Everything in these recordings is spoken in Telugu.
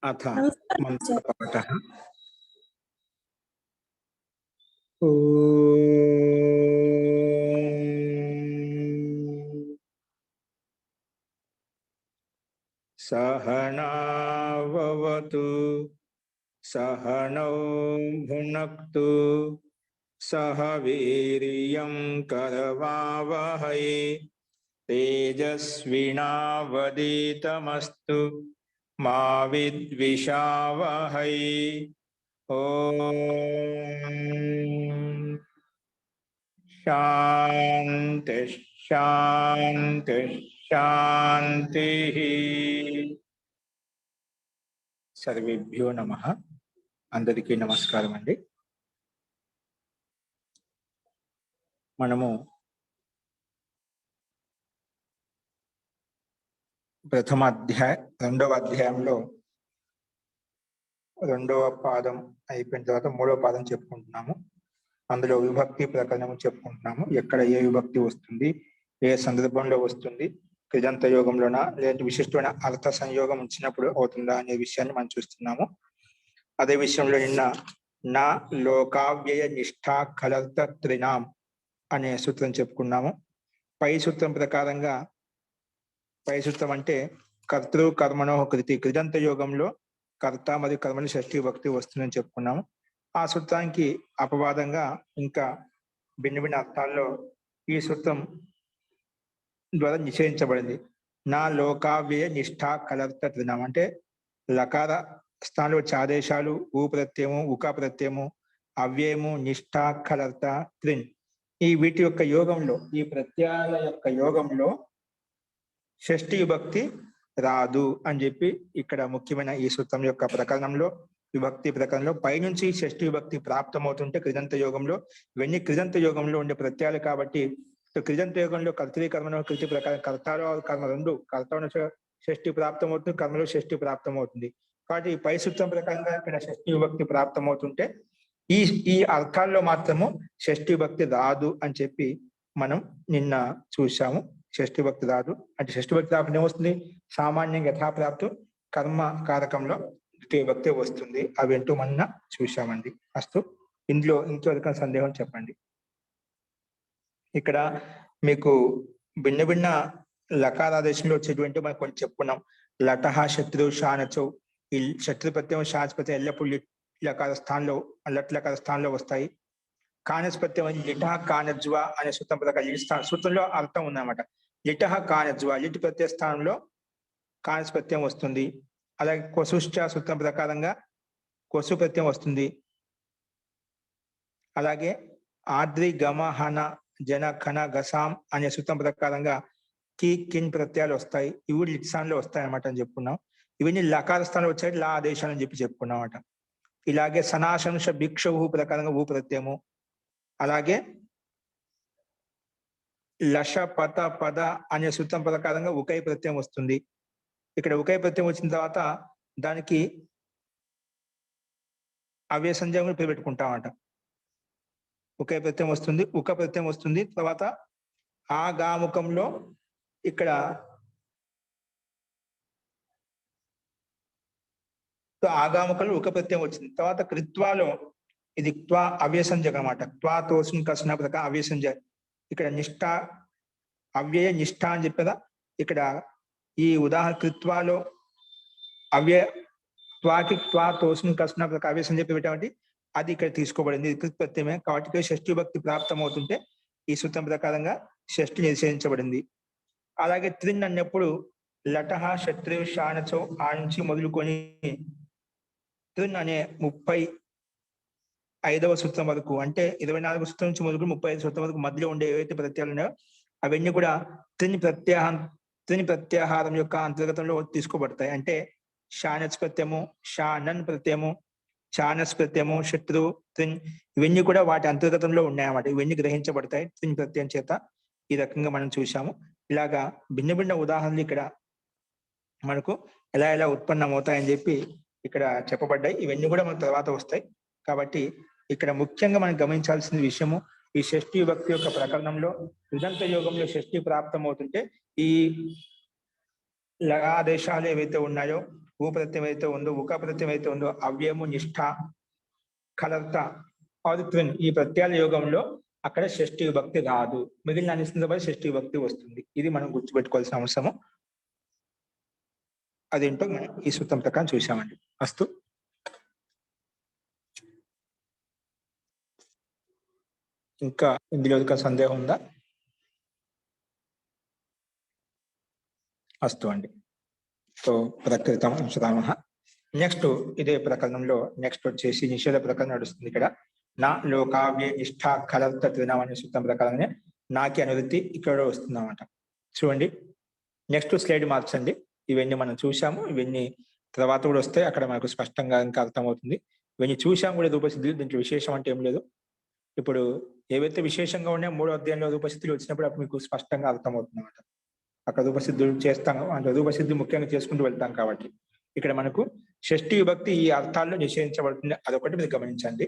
अथ नमस्कार टीचर। मंत्रपाठः। सहनाववतु सहनौ भुनक्तु सह वीर्यं करवावहै तेजस्विनावधीतमस्तु मा विद्विषावहै। ओम शांति शांति शांति। सर्वेभ्यो नमः। अंदरिकी नमस्कारम अंडी। మనము ప్రథమ అధ్యాయ రెండవ అధ్యాయంలో రెండవ పాదం అయిపోయిన తర్వాత మూడవ పాదం చెప్పుకుంటున్నాము. అందులో విభక్తి ప్రకరణము చెప్పుకుంటున్నాము. ఎక్కడ ఏ విభక్తి వస్తుంది, ఏ సందర్భంలో వస్తుంది, కృజంత యోగంలోనా లేదా విశిష్టమైన అర్థ సంయోగం ఉంచినప్పుడు అవుతుందా అనే విషయాన్ని మనం చూస్తున్నాము. అదే విషయంలో నిన్న నా లోకావ్యయ నిష్ఠా కలర్త త్రినాం అనే సూత్రం చెప్పుకున్నాము. పై సూత్రం ప్రకారంగా, పై సూత్రం అంటే కర్తృ కర్మణో కృతి, కృజంత యోగంలో కర్త మరియు కర్మని షష్ఠీ విభక్తి వస్తుందని చెప్పుకున్నాము. ఆ సూత్రానికి అపవాదంగా ఇంకా భిన్న భిన్న అర్థాల్లో ఈ సూత్రం ద్వారా నిషేధించబడింది. నా లోకావ్యయ నిష్ఠా కలర్త త్రినాం అంటే లకార స్థానంలో వచ్చే ఆదేశాలు ఊ ప్రత్యయము, ఉకా ప్రత్యయము, అవ్యయము, నిష్ఠా కలర్త త్రిన్, ఈ వీటి యొక్క యోగంలో, ఈ ప్రత్యయాల యొక్క యోగంలో షష్ఠీ విభక్తి రాదు అని చెప్పి ఇక్కడ ముఖ్యమైన ఈ సూత్రం యొక్క ప్రకరణంలో, విభక్తి ప్రకరణంలో పైనుంచి షష్ఠీ విభక్తి ప్రాప్తమవుతుంటే కృజంత యోగంలో, ఇవన్నీ కృజంత యోగంలో ఉండే ప్రత్యయాలు కాబట్టి కృజంత యోగంలో కర్తృ కర్మలో కృతి ప్రకారం కర్తాలో కర్మ రెండు, కర్తలో షష్ఠి ప్రాప్తమవుతుంది, కర్మలో షష్ఠి ప్రాప్తమవుతుంది. కాబట్టి ఈ పై సూత్రం ప్రకారంగా ఇక్కడ షష్ఠీ విభక్తి ప్రాప్తమవుతుంటే ఈ ఈ అర్థాల్లో మాత్రము షష్ఠీ విభక్తి రాదు అని చెప్పి మనం నిన్న చూసాము. షష్ఠీ భక్తి రాదు అంటే షష్ఠీ భక్తి రాకుండా ఏమొస్తుంది, సామాన్యంగా యథాప్రాప్తు కర్మ కారకంలో ద్వితీయ భక్తి వస్తుంది. అవి ఏంటో మొన్న చూసామండి. అస్తు, ఇందులో ఇంకొక సందేహం చెప్పండి. ఇక్కడ మీకు భిన్న భిన్న లకారాదేశంలో వచ్చేటువంటి మనం కొంచెం చెప్పుకున్నాం. లటహ శత్రు షానచౌ, ఈ శత్రు ప్రత్యయం షాచ్ ప్రత్యయం ఎల్లప్పుడు లకార స్థానంలో, లట్ లకార స్థానంలో వస్తాయి. కానస్ ప్రత్యయం లిటహ కానజ్వ అనే సూత్రం ప్రకారం సూత్రంలో అర్థం ఉందన్నమాట. లిటహ కానజ్వ, లిట్ ప్రత్యయ స్థానంలో కానస్ ప్రత్యయం వస్తుంది. అలాగే కొసుశ్చ సూత్రం ప్రకారంగా కొసు ప్రత్యయం వస్తుంది. అలాగే ఆద్రి గమ హన జన ఖన గసాం అనే సూత్రం ప్రకారంగా కి కిన్ ప్రత్యయాలు వస్తాయి. ఇవి లిట్ స్థానంలో వస్తాయి అన్నమాట అని చెప్పుకున్నాం. ఇవన్నీ లకార స్థానంలో వచ్చాయి, లా ఆదేశాలని చెప్పి చెప్పుకున్నాం అన్నమాట. ఇలాగే సనాశంశ భిక్షు ప్రకారంగా ఊ ప్రత్యయము, అలాగే లష పత పద అనే సూత్రం ప్రకారంగా ఉకై ప్రత్యయం వస్తుంది. ఇక్కడ ఉకై ప్రత్యయం వచ్చిన తర్వాత దానికి అవే సంజయం పేరు పెట్టుకుంటామట. ఉకై ప్రత్యయం వస్తుంది, ఉక ప్రత్యయం వస్తుంది. తర్వాత ఆ గాముఖంలో ఇక్కడ ఆగాముఖంలో ఉక ప్రత్యయం వచ్చింది. తర్వాత కృత్వాలో ఇది క్వా అవే సంజయం అన్నమాట. క్వా తోసుని కసిన ప్రకారం అవే సంజయ. ఇక్కడ నిష్ఠ అవ్యయ నిష్ఠ అని చెప్పేదా, ఇక్కడ ఈ ఉదాహరణ కృత్వాలో అవ్యయ త్వాకి త్వా తోసుని కసిన ప్రకారం అవే సంజయ పెట్టామంటే అది ఇక్కడ తీసుకోబడింది. ఇది కృత్ ప్రత్యయమే కాబట్టి షష్ఠీ భక్తి ప్రాప్తం అవుతుంటే ఈ సూత్రం ప్రకారంగా షష్ఠి నిషేధించబడింది. అలాగే త్రిన్ అన్నప్పుడు లటహ శత్రు షానచౌ ఆ నుంచి మొదలుకొని త్రిన్ అనే 35వ సూత్రం వరకు, అంటే 24వ సూత్రం నుంచి మొదలుకొని 35 సూత్రం వరకు మధ్యలో ఉండే ఏవైతే ప్రత్యయాలు ఉన్నాయో అవన్నీ కూడా త్రిని ప్రత్యాహారం యొక్క అంతర్గతంలో తీసుకోబడతాయి. అంటే షానచ్ ప్రత్యయము, షానన్ ప్రత్యయము, షానస్ ప్రత్యయము, శత్రు, త్రిన్ ఇవన్నీ కూడా వాటి అంతర్గతంలో ఉన్నాయన్నమాట. ఇవన్నీ గ్రహించబడతాయి త్రిన్ ప్రత్యయం చేత. ఈ రకంగా మనం చూసాము. ఇలాగా భిన్న భిన్న ఉదాహరణలు ఇక్కడ మనకు ఎలా ఎలా ఉత్పన్నం అవుతాయని చెప్పి ఇక్కడ చెప్పబడ్డాయి. ఇవన్నీ కూడా మన తర్వాత వస్తాయి. కాబట్టి ఇక్కడ ముఖ్యంగా మనం గమనించాల్సిన విషయము, ఈ షష్ఠీ విభక్తి యొక్క ప్రకరణంలో కృజంత యోగంలో షష్ఠీ ప్రాప్తం అవుతుంటే ఈ లగాదేశాలు ఏవైతే ఉన్నాయో ఊ ప్రత్యయం అయితే ఉందో, ఉక ప్రత్యయం అయితే ఉందో, అవ్యయము, నిష్ఠ, కలర్త, ఆదిత్యం ఈ ప్రత్యయాల యోగంలో అక్కడ షష్ఠి విభక్తి రాదు. మిగిలిన అన్ని సందర్భాలు షష్ఠి విభక్తి వస్తుంది. ఇది మనం గుర్తుపెట్టుకోవాల్సిన అవసరము. అదేంటో మనం ఈ సూత్రం ప్రకారం చూసామండి. అస్తు. ఇంకా ఇందులో సందేహం ఉందా? అస్తు అండి. సో ప్రకృతం అంశరామ. నెక్స్ట్ ఇదే ప్రకరణంలో నెక్స్ట్ వచ్చేసి నిషేధ ప్రకరణం నడుస్తుంది. ఇక్కడ నా లోకావ్య నిష్ఠ కలర్త త్రినామ అనే సూత్రం ప్రకారంగా నాకి అనువృత్తి ఇక్కడ వస్తుంది అన్నమాట. చూడండి, నెక్స్ట్ స్లైడ్ మార్చండి. ఇవన్నీ మనం చూసాము, ఇవన్నీ తర్వాత కూడా వస్తాయి. అక్కడ మనకు స్పష్టంగా ఇంకా అర్థమవుతుంది. ఇవన్నీ చూసాము కూడా రూపసిద్ధులు. దీంట్లో విశేషం అంటే ఏం లేదు. ఇప్పుడు ఏవైతే విశేషంగా ఉన్నాయో 3వ అధ్యాయంలో రూపసిద్ధులు వచ్చినప్పుడు అప్పుడు మీకు స్పష్టంగా అర్థమవుతుంది అన్నమాట. అక్కడ రూపసిద్ధులు చేస్తాం అంటే రూపసిద్ధి ముఖ్యంగా చేసుకుంటూ వెళ్తాం కాబట్టి ఇక్కడ మనకు షష్ఠి విభక్తి ఈ అర్థాల్లో నిషేధించబడుతుంది. అదొకటి మీరు గమనించండి.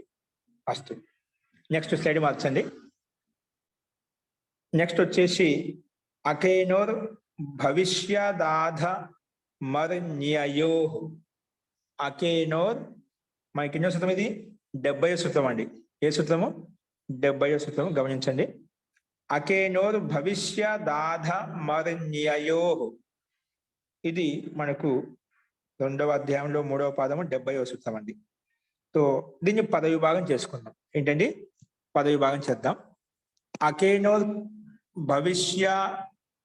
అస్తు. నెక్స్ట్ స్లైడ్ మార్చండి. నెక్స్ట్ వచ్చేసి అకేనోర్ భవిష్యదాధ మర్న్యయో. అకేనోర్ మనకి ఎన్నో సూత్రం ఇది? 70వ సూత్రం అండి. ఏ సూత్రము? 70వ సూత్రము. గమనించండి. అకేనోర్ భవిష్యదాధ మర్న్యయో. ఇది మనకు 2వ అధ్యాయంలో 3వ పాదము 70వ సూత్రం అండి. సో దీన్ని పదవిభాగం చేసుకుందాం. ఏంటండి? పదవిభాగం చేద్దాం. అకేనోర్ భవిష్య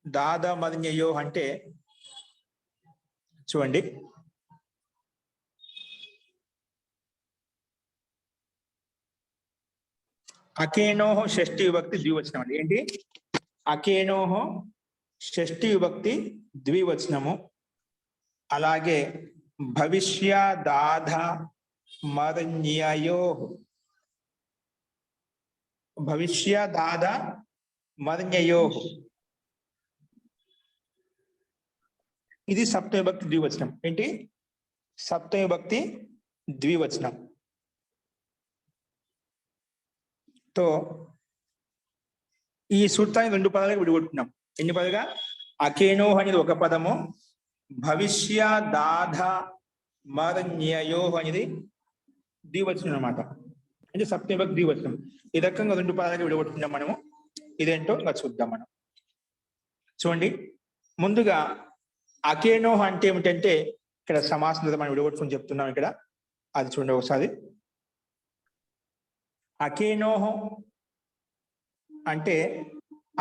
దాద మర్న్యయో అంటే చూడండి, అకేనోహ షష్ఠి విభక్తి ద్వివచనం అండి. ఏంటి? అకేనోహ షష్ఠి విభక్తి ద్వివచనము. అలాగే భవిష్య దాధ మర్న్యయో. భవిష్య దాధ మర్న్యయో ఇది సప్తమి విభక్తి ద్వివచనం. ఏంటి? సప్తమి విభక్తి ద్వివచనం. తో ఈ సూత్రాన్ని 2 పదాలుగా విడిగొట్టుకున్నాం. ఎన్ని పదాలుగా? అకేనో అనేది ఒక పదము, భవిష్య దాధ మర్న్యయో అనేది ద్వివచనం అన్నమాట. అంటే సప్తమి విభక్తి ద్వివచనం. ఈ రకంగా 2 పదాలుగా విడగొట్టుకున్నాం మనము. ఇదేంటో ఇంకా చూద్దాం మనం. చూడండి, ముందుగా అకేనోహ అంటే ఏమిటంటే ఇక్కడ సమాసం మనం విడగొట్టుకుని చెప్తున్నాం ఇక్కడ. అది చూడండి ఒకసారి. అకేనోహ అంటే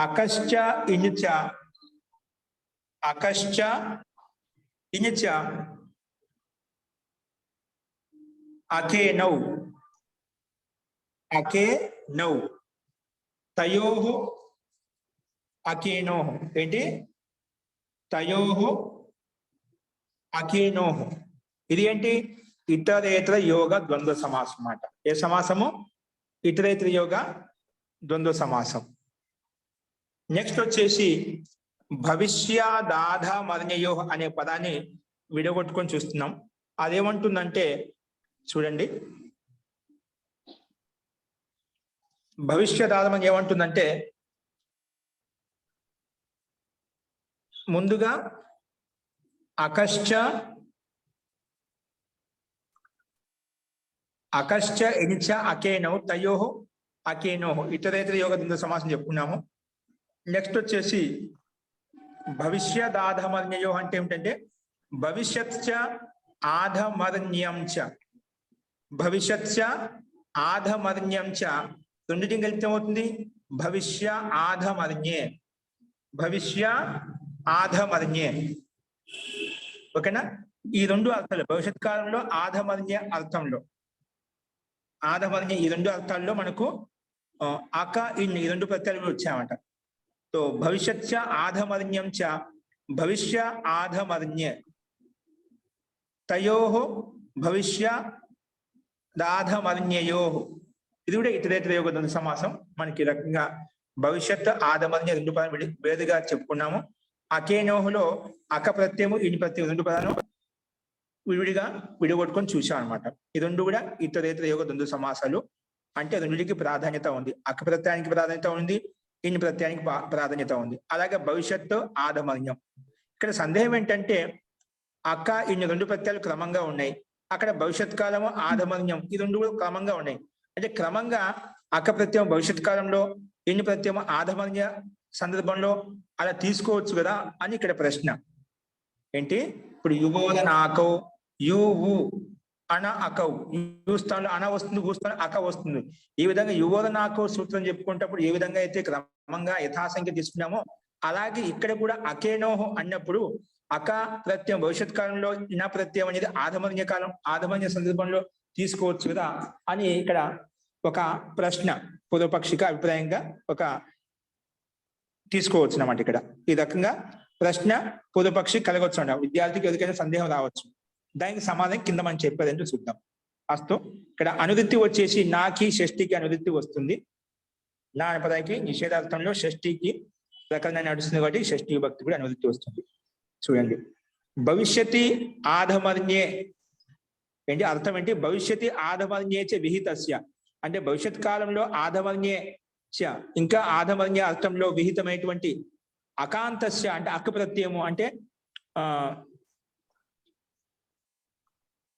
అకశ్చ ఇనిచ, అకశ్చ ఇనిచ అకేనౌ, అకేనౌ తయోః అకేనోః. ఏంటి? తయోః అకేనోః. ఇది ఏంటి? ఇతరేతర యోగ ద్వంద్వ సమాసం అన్నమాట. ఏ సమాసము? ఇతరేతర యోగ ద్వంద్వ సమాసం. నెక్స్ట్ వచ్చేసి భవిష్యదాధ మర్న్యయో అనే పదాన్ని విడగొట్టుకొని చూస్తున్నాం. అదేమంటుందంటే చూడండి, భవిష్యదాధం అని ఏమంటుందంటే ముందుగా అకశ్చ అకశ్చ ఎనిచ అకేనౌ తయోః అకేనోః ఇతరేతర యోగ ద్వంద్వ సమాసం చెప్పుకున్నాము. నెక్స్ట్ వచ్చేసి భవిష్యదాధమర్న్యయో అంటే ఏమిటంటే భవిష్యత్ ఆధమర్న్యం చ, భవిష్యత్ ఆధమర్న్యం చ రెండింటిని కలిపితే ఏమవుతుంది? భవిష్య ఆధమర్న్యే, భవిష్య ఆధమర్న్యే. ఓకేనా? ఈ 2 అర్థాలు భవిష్యత్ కాలంలో ఆధమర్న్య అర్థంలో, ఆధమర్న్య ఈ 2 అర్థాల్లో మనకు అక ఇన్ ఈ 2 ప్రత్యయాలు వచ్చాయన్నమాట. तो भविष्यच्च आधमर्न्यं च भविष्य आधमर्न्ये तयोः भविष्य दाधमर्न्ययोः. ఇది కూడా ఇతరేతర యోగ ద్వంద్వ సమాసం. మనకి రకంగా భవిష్యత్ ఆధమర్న్య 2 పదాలు వేరుగా చెప్పుకున్నాము. అకేనోహలో అక ప్రత్యయము ఇని ప్రత్యయం 2 పదాలు విడివిడిగా విడగొట్టుకొని చూసాం అనమాట. ఈ 2 కూడా ఇతరేతర యోగ ద్వంద్వ సమాసాలు. అంటే 2కి ప్రాధాన్యత ఉంది. అక ప్రత్యయానికి ప్రాధాన్యత ఉంది, ఇన్ ప్రత్యయానికి ప్రాధాన్యత ఉంది. అలాగే భవిష్యత్తు ఆధమర్న్యం. ఇక్కడ సందేహం ఏంటంటే అక ఇన్ని రెండు ప్రత్యయాలు క్రమంగా ఉన్నాయి. అక్కడ భవిష్యత్ కాలము ఆధమన్యం ఈ రెండు కూడా క్రమంగా ఉన్నాయి. అంటే క్రమంగా అక ప్రత్యయం భవిష్యత్ కాలంలో, ఇన్ని ప్రత్యయం ఆధమన్య సందర్భంలో అలా తీసుకోవచ్చు కదా అని ఇక్కడ ప్రశ్న. ఏంటి ఇప్పుడు యువోదనాకౌ యువు అన అకౌ యు స్థానంలో అన వస్తుంది, ఊ స్థానంలో అక వస్తుంది. ఈ విధంగా యువోదనాకౌ సూత్రం చెప్పుకుంటప్పుడు ఏ విధంగా అయితే క్రమంగా యథాసంఖ్య తీసుకున్నామో అలాగే ఇక్కడ కూడా అకేనోహు అన్నప్పుడు అక ప్రత్యయం భవిష్యత్ కాలంలో ఇన ప్రత్యయం అనేది ఆధమన్య కాలం ఆధమన్య సందర్భంలో తీసుకోవచ్చు కదా అని ఇక్కడ ఒక ప్రశ్న పూర్వపక్షిక అభిప్రాయంగా ఒక తీసుకోవచ్చు అన్నమాట. ఇక్కడ ఈ రకంగా ప్రశ్న పూర్వపక్షి కలగవచ్చు అంట. విద్యార్థికి ఎవరికైనా సందేహం రావచ్చు. దానికి సమాధానం కింద మనం చెప్పేదంటూ చూద్దాం. అస్తు ఇక్కడ అనువృత్తి వచ్చేసి నాకి షష్ఠికి అనువృత్తి వస్తుంది. నా అనే పదానికి నిషేధార్థంలో షష్ఠికి ప్రకరణ నడుస్తుంది కాబట్టి షష్ఠి విభక్తి కూడా అనువృత్తి వస్తుంది. చూడండి, భవిష్యతి ఆధమన్యే ఏంటి అర్థం ఏంటి? భవిష్యతి ఆధమన్యేచ విహితస్య అంటే భవిష్యత్ కాలంలో ఆధమన్యే ఇంకా ఆధమన్య అర్థంలో విహితమైనటువంటి అకాంతస్య అంటే అక్క ప్రత్యయము అంటే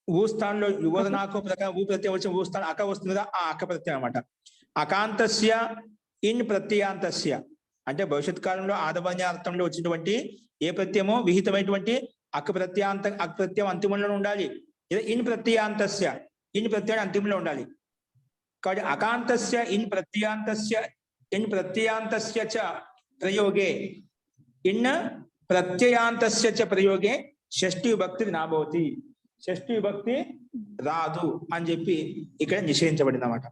ఊ స్థానంలో యువదనాకు ప్రకారం ఊ ప్రత్యయం వచ్చి ఊ స్థానం అక వస్తుంది కదా, ఆ అక్క ప్రత్యయం అనమాట. అకాంతస్య ఇన్ ప్రత్యయాంతస్య అంటే భవిష్యత్ కాలంలో ఆధమన్య అర్థంలో వచ్చినటువంటి ఏ ప్రత్యయమో విహితమైనటువంటి అక్క ప్రత్యయం అంతిమంలో ఉండాలి. ఇన్ ప్రత్యయాంతస్య ఇన్ ప్రత్యయం అంతిమంలో ఉండాలి. కాబట్టి అకాంతస్య ఇన్ ప్రత్యయాంతస్య చ ప్రయోగే ఇన్ ప్రత్యయాంతస్య చ ప్రయోగే షష్ఠి విభక్తి నాభవతి షష్ఠి విభక్తి రాదు అని చెప్పి ఇక్కడ నిషేధించబడింది అన్నమాట.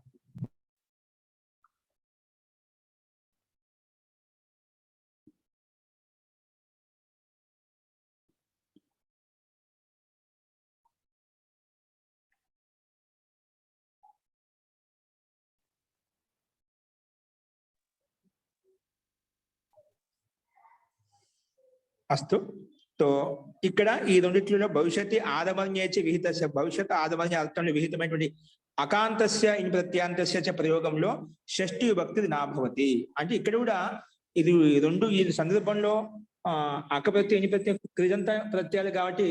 అస్తు తో ఇక్కడ ఈ రెండిట్లో భవిష్యత్తు ఆధమన్యేచ విహితస్య భవిష్యత్ ఆధమన్య అర్థంలో విహితమైనటువంటి అకాంతస్య ఇన్ ప్రత్యాంతస్య చ ప్రయోగంలో షష్ఠి విభక్తి నాభవతి అంటే ఇక్కడ కూడా ఇది రెండు ఈ సందర్భంలో అక ప్రత్యయం ఇని ప్రత్యయం క్రిజంత ప్రత్యయాలు కాబట్టి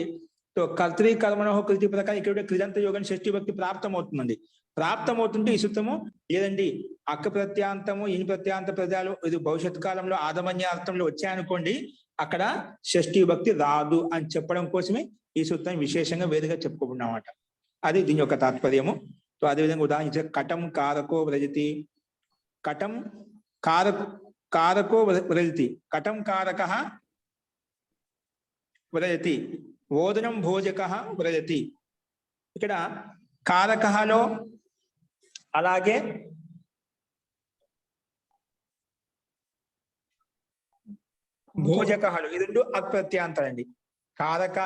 కర్తృ కర్మణో కృతి ప్రకారం ఇక్కడ క్రిజంత యోగం షష్ఠి విభక్తి ప్రాప్తం అవుతుందండి. ప్రాప్తం అవుతుంటే ఈ సూత్రము లేదండి అక్క ప్రత్యాంతము ఇన్ ప్రత్యాంత ప్రత్యయాలు ఇది భవిష్యత్ కాలంలో ఆధమన్య అర్థంలో వచ్చాయనుకోండి అక్కడ షష్ఠి విభక్తి రాదు అని చెప్పడం కోసమే ఈ సూత్రం విశేషంగా వేరుగా చెప్పుకోబడినమాట. అది దీని యొక్క తాత్పర్యము. సో అదేవిధంగా ఉదాహరించే కటం కారకో వ్రజతి కటం కారకో వ్రజతి కటం కారక వ్రజతి ఓదనం భోజక వ్రజతి. ఇక్కడ కారకలో అలాగే భోజకహలు ఈ రెండు అక్ప్రత్యాంతాలండి. కారక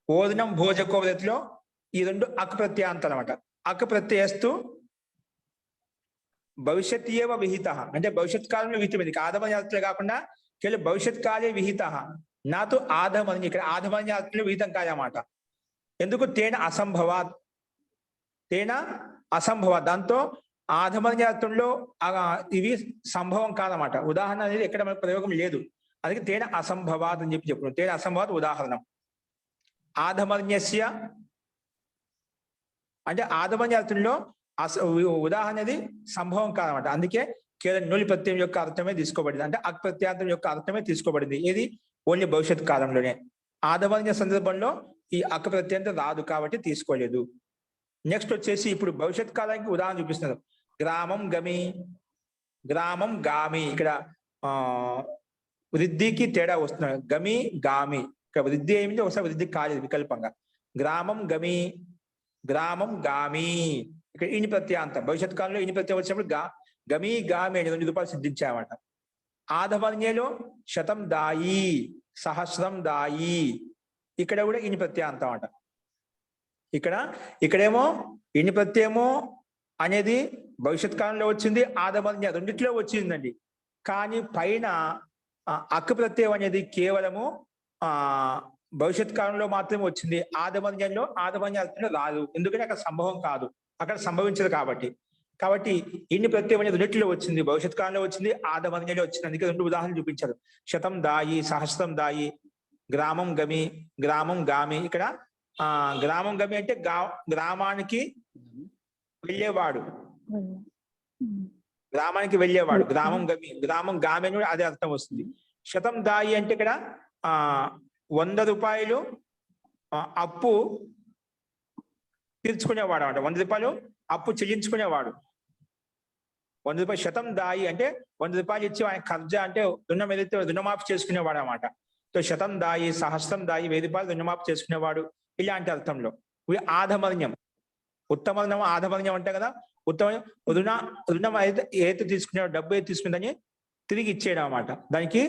ఓదనం భోజకో వ్రతిలో ఈ రెండు అక్ప్రత్యాంతాలు అనమాట. అక్ ప్రత్యయస్తు భవిష్యత్ ఏవ విహిత అంటే భవిష్యత్ కాలంలో విహితమైంది. ఆధమన్యార్థులే కాకుండా కేవలం భవిష్యత్ కాలే విహిత నాతో ఆధమని ఇక్కడ ఆధమన్యార్థులు విహితం కాదన్నమాట. ఎందుకు తేన అసంభవాత్ దాంతో ఆధమన్యార్థంలో ఇవి సంభవం కాదన్నమాట. ఉదాహరణ అనేది ఎక్కడ మనకు ప్రయోగం లేదు. అందుకే తేన అసంభవాత్ అని చెప్పిన తేన అసంభవాత్ ఉదాహరణం. ఆధమన్యస్య అంటే ఆధమన్యార్థంలో ఉదాహరణ అనేది సంభవం కాదన్నమాట. అందుకే కేవలం నూలి ప్రత్యయం యొక్క అర్థమే తీసుకోబడింది. అంటే అక్ ప్రత్యాంతం యొక్క అర్థమే తీసుకోబడింది. ఏది ఓన్లీ భవిష్యత్ కాలంలోనే. ఆధమన్య సందర్భంలో ఈ అక్ ప్రత్యంతం రాదు కాబట్టి తీసుకోలేదు. నెక్స్ట్ వచ్చేసి ఇప్పుడు భవిష్యత్ కాలానికి ఉదాహరణ చూపిస్తున్నారు. గ్రామం గామి ఇక్కడ వృద్ధికి తేడా వస్తున్నారు. గమి గామి ఇక్కడ వృద్ధి ఏమిటి ఒకసారి వృద్ధి కాలేదు వికల్పంగా. గ్రామం గామి ఇక్కడ ఇని ప్రత్యాంతం భవిష్యత్ కాలంలో ఇని ప్రత్యయం వచ్చినప్పుడు గమి గామి అని 2 రూపాయలు సిద్ధించామట. ఆధమన్యలో శతం దాయి సహస్రం దాయి ఇక్కడ కూడా ఇని ప్రత్యాంతం అట. ఇక్కడేమో ఇని ప్రత్యయము అనేది భవిష్యత్ కాలంలో వచ్చింది, ఆధమన్య రెండిట్లో వచ్చిందండి. కానీ పైన అక్క ప్రత్యయం అనేది కేవలము భవిష్యత్ కాలంలో మాత్రమే వచ్చింది. ఆధమన్య అర్థంలో రాదు. ఎందుకంటే అక్కడ సంభవం కాదు, అక్కడ సంభవించదు కాబట్టి ఇన్ని ప్రత్యయం అనేది రెండిట్లో వచ్చింది. భవిష్యత్ కాలంలో వచ్చింది, ఆధమన్యలో వచ్చింది. అందుకే 2 ఉదాహరణలు చూపించారు. శతం దాయి సహస్రం దాయి గ్రామం గమి, గ్రామం గామి. ఇక్కడ గ్రామం గమి అంటే గ్రామానికి వెళ్ళేవాడు, గ్రామానికి వెళ్ళేవాడు, గ్రామం గమి, గ్రామం గామి అని అదే అర్థం వస్తుంది. శతం దాయి అంటే ఇక్కడ 100 రూపాయలు అప్పు తీర్చుకునేవాడు అంట. 100 రూపాయలు అప్పు చెల్లించుకునేవాడు. 100 రూపాయలు శతం దాయి అంటే 100 రూపాయలు ఇచ్చి ఆయన కబ్జా అంటే రుణం ఏదైతే రుణమాఫీ చేసుకునేవాడు అన్నమాట. సో శతం దాయి, సహస్రం దాయి, 1000 రూపాయలు రుణమాఫీ చేసుకునేవాడు ఇలాంటి అర్థంలో. ఆధమర్ణ్యం, ఉత్తమర్ణం ఆధమర్ణ్యం అంటే కదా, ఉత్తమ రుణం ఏదైతే తీసుకునేవాడు, డబ్బు ఏది తీసుకుందని తిరిగి ఇచ్చేయడం అన్నమాట. దానికి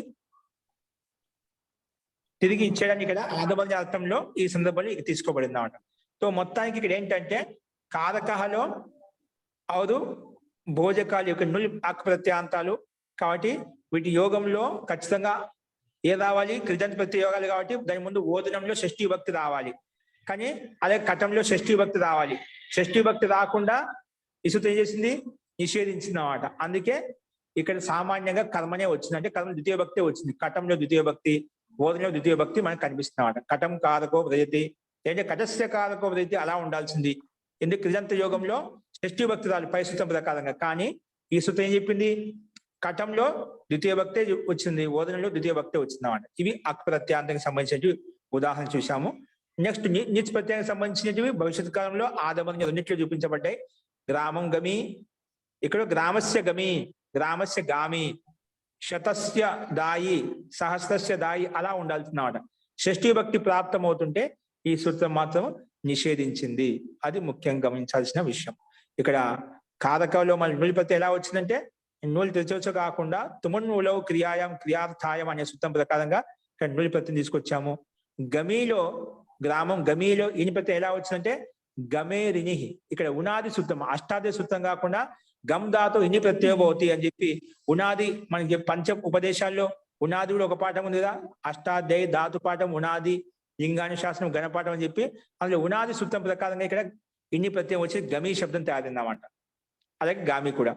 తిరిగి ఇచ్చేయడానికి ఇక్కడ ఆధమర్ణ్య అర్థంలో ఈ సందర్భంలో ఇది తీసుకోబడింది అన్నమాట. సో మొత్తానికి ఇక్కడ ఏంటంటే కారకహలో అవుదు భోజకాలు యొక్క నుల్ ఆక్ ప్రత్యాంతాలు కాబట్టి వీటి యోగంలో ఖచ్చితంగా ఏ రావాలి, కృజంత ప్రత్యయోగాలు కాబట్టి దాని ముందు ఓదనంలో షష్ఠీ భక్తి రావాలి. కానీ అలాగే కటంలో షష్ఠీ భక్తి రావాలి. షష్ఠీ భక్తి రాకుండా ఇసుత ఏం చేసింది, నిషేధించింది అన్నమాట. అందుకే ఇక్కడ సామాన్యంగా కర్మనే వచ్చింది, అంటే కర్మ ద్వితీయ భక్తి వచ్చింది. కటంలో ద్వితీయ భక్తి, ఓదనంలో ద్వితీయ భక్తి మనకు కనిపిస్తుంది అన్నమాట. కటం కారకో వ్రజతి అంటే కటస్య కారకో వ్రజతి అలా ఉండాల్సింది. ఎందుకు కృజంత యోగంలో షష్ఠీ భక్తి రాలి పై సూత్రం ప్రకారంగా. కానీ ఈ సూత్రం ఏం చెప్పింది, కటంలో ద్వితీయ భక్తే వచ్చింది, ఓదనంలో ద్వితీయ భక్తే వచ్చింది అన్నమాట. ఇవి అక్ ప్రత్యాంతానికి సంబంధించినవి ఉదాహరణ చూసాము. నెక్స్ట్ నిచ్ ప్రత్యయానికి సంబంధించినవి భవిష్యత్ కాలంలో ఆదమర్ణ్యం రెండిట్లో చూపించబడ్డాయి. గ్రామం గమి, ఇక్కడ గ్రామస్య గమి, గ్రామస్య గామి, శతస్య దాయి, సహస్రస్య దాయి అలా ఉండాల్సిందన్నమాట. షష్ఠీ భక్తి ప్రాప్తం అవుతుంటే ఈ సూత్రం మాత్రం నిషేధించింది. అది ముఖ్యంగా గమనించాల్సిన విషయం. ఇక్కడ కారకంలో మళ్ళీ నూలు ప్రత్యయం ఎలా వచ్చిందంటే నూలు తెరచవచ్చు కాకుండా తుమన్నులో క్రియాయం క్రియార్థాయం అనే సూత్రం ప్రకారంగా ఇక్కడ నూలు ప్రత్యయం తీసుకొచ్చాము. గమిలో గ్రామం గమిలో ఇని ప్రత్యయం ఎలా వచ్చిందంటే గమేరిని, ఇక్కడ ఉనాది సూత్రం అష్టాదశ సూత్రం కాకుండా గమ్ దాతో ఇని ప్రత్యయభవతి అని చెప్పి ఉనాది మనకి పంచ ఉపదేశాల్లో ఉనాది కూడా ఒక పాఠం ఉంది కదా, అష్టాధ్యాయ ధాతు పాఠం ఉనాది, లింగాని శాస్త్రం గణపాఠం అని చెప్పి అందులో ఉనాది సూత్రం ప్రకారంగా ఇక్కడ ఇన్ని ప్రత్యయం వచ్చి గమి శబ్దం తయారైందన్నమాట. అలాగే గామి కూడా.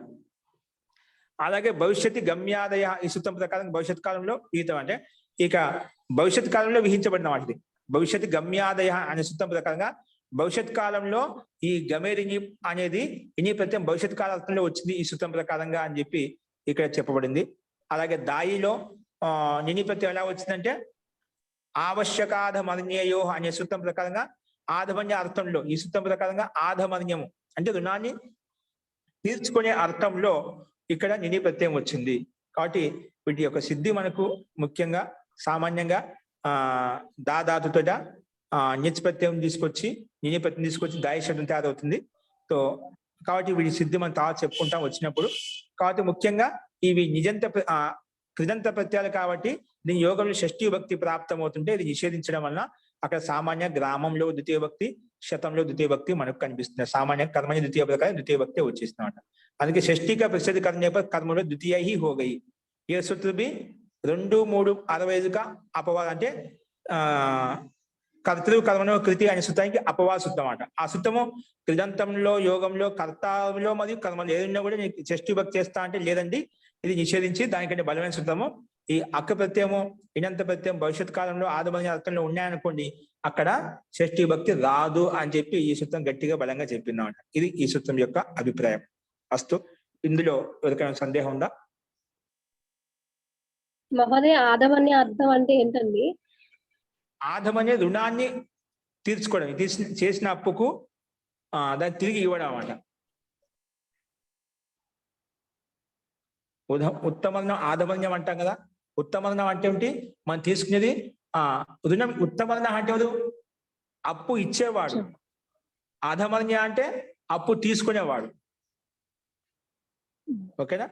అలాగే భవిష్యత్తు గమ్యాదయ ఈ సూత్రం ప్రకారం భవిష్యత్ కాలంలో విహితం అంటే ఇక భవిష్యత్ కాలంలో విహించబడిన వాటిది. భవిష్యత్తు గమ్యాదయ అనే సూత్రం ప్రకారంగా భవిష్యత్ కాలంలో ఈ గమేరిని అనేది ఇని ప్రత్యయం భవిష్యత్ కాలంలో వచ్చింది ఈ సూత్రం ప్రకారంగా అని చెప్పి ఇక్కడ చెప్పబడింది. అలాగే దాయిలో నిని ప్రత్యయం ఎలా వచ్చిందంటే ఆవశ్యకాధమర్ణ్యయో అనే సూత్రం ప్రకారంగా ఆధమన్య అర్థంలో ఈ సూత్రం ప్రకారంగా ఆధమర్ణ్యము అంటే రుణాన్ని తీర్చుకునే అర్థంలో ఇక్కడ నిని ప్రత్యయం వచ్చింది. కాబట్టి వీటి యొక్క సిద్ధి మనకు ముఖ్యంగా సామాన్యంగా దాదాతుతో నిచ్ ప్రత్యయం తీసుకొచ్చి నిని ప్రత్యయం తీసుకొచ్చి దాయ శబ్దం తయారవుతుంది. సో కాబట్టి వీటి సిద్ధి మనం తర్వాత చెప్పుకుంటాం వచ్చినప్పుడు. కాబట్టి ముఖ్యంగా ఇవి నిజంత కృదంత ప్రత్యయాలు కాబట్టి దీని యోగంలో షష్ఠీ భక్తి ప్రాప్తం అవుతుంటే ఇది నిషేధించడం వలన అక్కడ సామాన్య గ్రామంలో ద్వితీయ భక్తి, శతంలో ద్వితీయ భక్తి మనకు కనిపిస్తుంది. సామాన్య కర్మని ద్వితీయ ప్రకారం ద్వితీయ భక్తి వచ్చేస్తున్నమాట. అందుకే షష్ఠీక ప్రసిద్ధ కర్మ కర్మలో ద్వితీయ హీ హోగయి. ఏ సూత్ర బి 2, 3, 65 అపవాదం అంటే కర్తృ కర్మలో కృతి అనే సూత్రానికి అపవాద సూత్రం అన్నమాట. ఆ సూత్రము కృదంతంలో యోగంలో కర్తలో మరియు కర్మలు ఏదైనా కూడా నేను షష్ఠీ భక్తి చేస్తా అంటే లేదండి, ఇది నిషేధించి దానికంటే బలమైన సూత్రము ఈ అక్క ప్రత్యయము ఇనంత ప్రత్యయం భవిష్యత్ కాలంలో ఆదమని అర్థంలో ఉన్నాయనుకోండి అక్కడ షష్ఠీ భక్తి రాదు అని చెప్పి ఈ సూత్రం గట్టిగా బలంగా చెప్పిందన్నమాట. ఇది ఈ సూత్రం యొక్క అభిప్రాయం. అస్తు, ఇందులో ఎవరికైనా సందేహం ఉందా? మహోదయ ఆదమన్య అర్థం అంటే ఏంటండి? ఆదమనే రుణాన్ని తీర్చుకోవడం, చేసిన అప్పుకు దాన్ని తిరిగి ఇవ్వడం అన్నమాట. ఉత్తమర్ణం ఆదమన్యం అంటాం కదా. ఉత్తమర్ణం అంటే ఏమిటి, మనం తీసుకునేది రుణం. ఉత్తమర్ణం అంటే అప్పు ఇచ్చేవాడు, ఆధమన్య అంటే అప్పు తీసుకునేవాడు. ఓకేనా?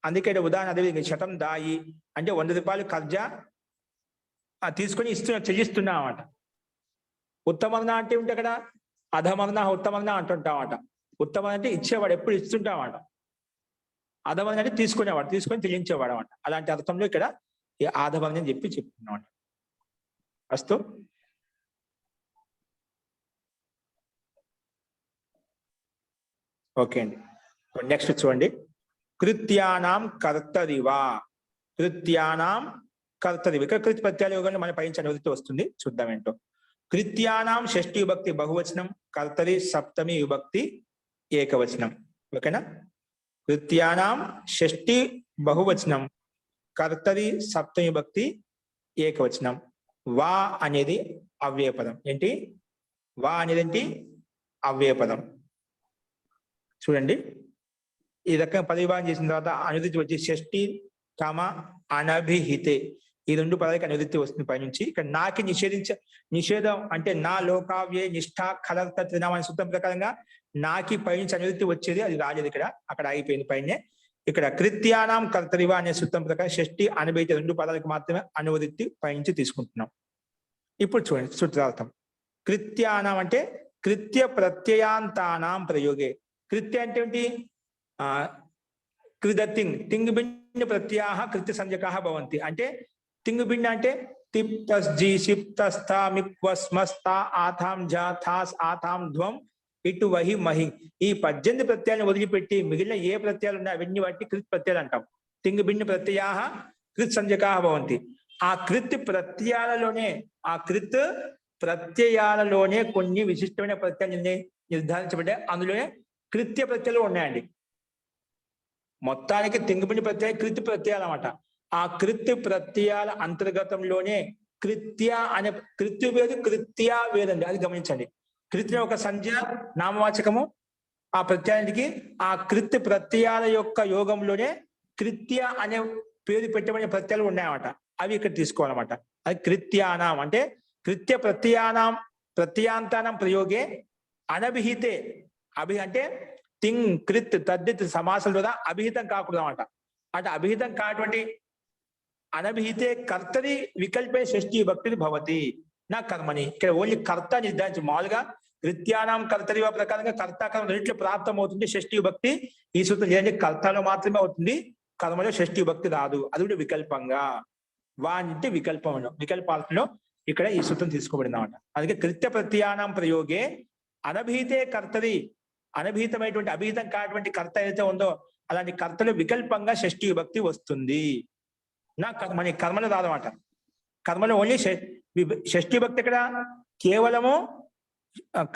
అందుకే ఉదాహరణ అదే శతం దాయి అంటే 100 రూపాయలు కర్జా తీసుకొని చెల్లిస్తున్నా అన్నమాట. ఉత్తమర్ణ అంటే ఏమిటి అక్కడ అధమర్ణ ఉత్తమర్ణ అంటుంటామట. ఉత్తమర్ణ అంటే ఇచ్చేవాడు, ఎప్పుడు ఇస్తుంటామట. అధమర్ణ అంటే తీసుకునేవాడు, తీసుకొని చెల్లించేవాడు అన్నమాట. అలాంటి అర్థంలో ఇక్కడ ఈ ఆధమర్ణ అని చెప్పి చెప్తున్నామాట. అస్తు. ఓకే అండి, నెక్స్ట్ చూడండి. కృత్యానాం కర్తరివా, కృత్యానాం కర్తరివ. ఇక్కడ కృతి ప్రత్యయాల యోగంలో మన పైన అనువృత్తి వస్తుంది, చూద్దాం ఏంటో. కృత్యానాం షష్ఠీ విభక్తి బహువచనం, కర్తరి సప్తమి విభక్తి ఏకవచనం. ఓకేనా? కృత్యానాం షష్ఠీ బహువచనం, కర్తరి సప్తమి విభక్తి ఏకవచనం. వా అనేది అవ్యయపదం. ఏంటి? వా అనేది ఏంటి? అవ్యయపదం. చూడండి, ఈ రకంగా పదవిభాగం చేసిన తర్వాత అనువృత్తి వచ్చి షష్ఠి కామ అనభిహితే, ఈ రెండు పదాలకి అనువృత్తి వస్తుంది పైనుంచి. ఇక్కడ నాకి నిషేధం అంటే నా లోకావ్యే నిష్ఠా ఖలర్త త్రినామ అనే సూత్రం ప్రకారంగా నాకి పైనుంచి అనువృత్తి వచ్చేది, అది రాలేదు ఇక్కడ, అక్కడ ఆగిపోయింది పైనే. ఇక్కడ కృత్యానాం కర్తరివ అనే సూత్రం ప్రకారం షష్ఠి అనుభవిత రెండు పదాలకు మాత్రమే అనువృత్తి పైనుంచి తీసుకుంటున్నాం. ఇప్పుడు చూడండి సూత్రార్థం. కృత్యానాం అంటే కృత్య ప్రత్యయాంతానాం ప్రయోగే. కృత్య అంటే ఏంటి? కృదతింగ్ తింగ్ భిన్న ప్రత్యయాః కృత్య సంజ్ఞకాః భవంతి. అంటే తింగ్ భిన్న అంటే తిప్ తస్ జీ సిప్ తస్ థా మిప్ వస్ మస్ తా ఆథాం జా థాస్ ఆథాం ధ్వం ఇటు వహి మహి. ఈ 18 ప్రత్యయాలను వదిలిపెట్టి మిగిలిన ఏ ప్రత్యయాలు ఉన్నాయి అవన్నీ వాటిని కృత్ ప్రత్యయాలు అంటాం. తింగ్ భిన్న ప్రత్యయాః కృత్ సంజ్ఞకాః భవంతి. ఆ కృత్ ప్రత్యయాలలోనే కొన్ని విశిష్టమైన ప్రత్యయాలు నిర్ధారించబడ్డాయి. అందులోనే కృత్య ప్రత్యయాలు ఉన్నాయండి. మొత్తానికి తింగుబిండి ప్రత్యయ కృత్య ప్రత్యయాలు అన్నమాట. ఆ కృత్య ప్రత్యయాల అంతర్గతంలోనే కృత్య అనే కృత్య వేరు కృత్య వేరండి, అది గమనించండి. కృత్య ఒక సంజ్ఞ నామవాచకము, ఆ ప్రత్యయానికి ఆ కృత్య ప్రత్యయాల యొక్క యోగంలోనే కృత్య అనే పేరు పెట్టబడిన ప్రత్యయాలు ఉన్నాయన్నమాట. అవి ఇక్కడ తీసుకోవాలన్నమాట. అది కృత్యానాం అంటే కృత్య ప్రత్యాంతానం ప్రయోగే అనభిహితే. అంటే తింగ్ కృత్ తద్దిత్ సమాసం ద్వారా అభిహితం కాకూడదు అన్నమాట. అంటే అభిహితం కాటువంటి అనభిహితే కర్తరి వికల్పే షష్ఠీ విభక్తి భవతి నా కర్మని. ఇక్కడ ఓన్లీ కర్త నిర్ధారించి, మామూలుగా కృత్యానాం కర్తరి ప్రకారంగా కర్తాకర్మ రెండిట్లో ప్రాప్తం అవుతుంది షష్ఠీ విభక్తి. ఈ సూత్రం ఏంటంటే కర్తలో మాత్రమే అవుతుంది, కర్మలో షష్ఠీ విభక్తి రాదు. అది కూడా వికల్పంగా. వా అంటే వికల్పాలలో ఇక్కడ ఈ సూత్రం తీసుకోబడింది అన్నమాట. అందుకే కృత్య ప్రత్యానాం ప్రయోగే అనభిహితే కర్తరి, అనభిహితమైనటువంటి అభిహితం కాటువంటి కర్త ఏదైతే ఉందో అలాంటి కర్తలు వికల్పంగా షష్ఠీ విభక్తి వస్తుంది. నా కర్మని కర్మలో రాదన్నమాట. కర్మలో ఓన్లీ షష్ఠీ విభక్తి ఇక్కడ కేవలము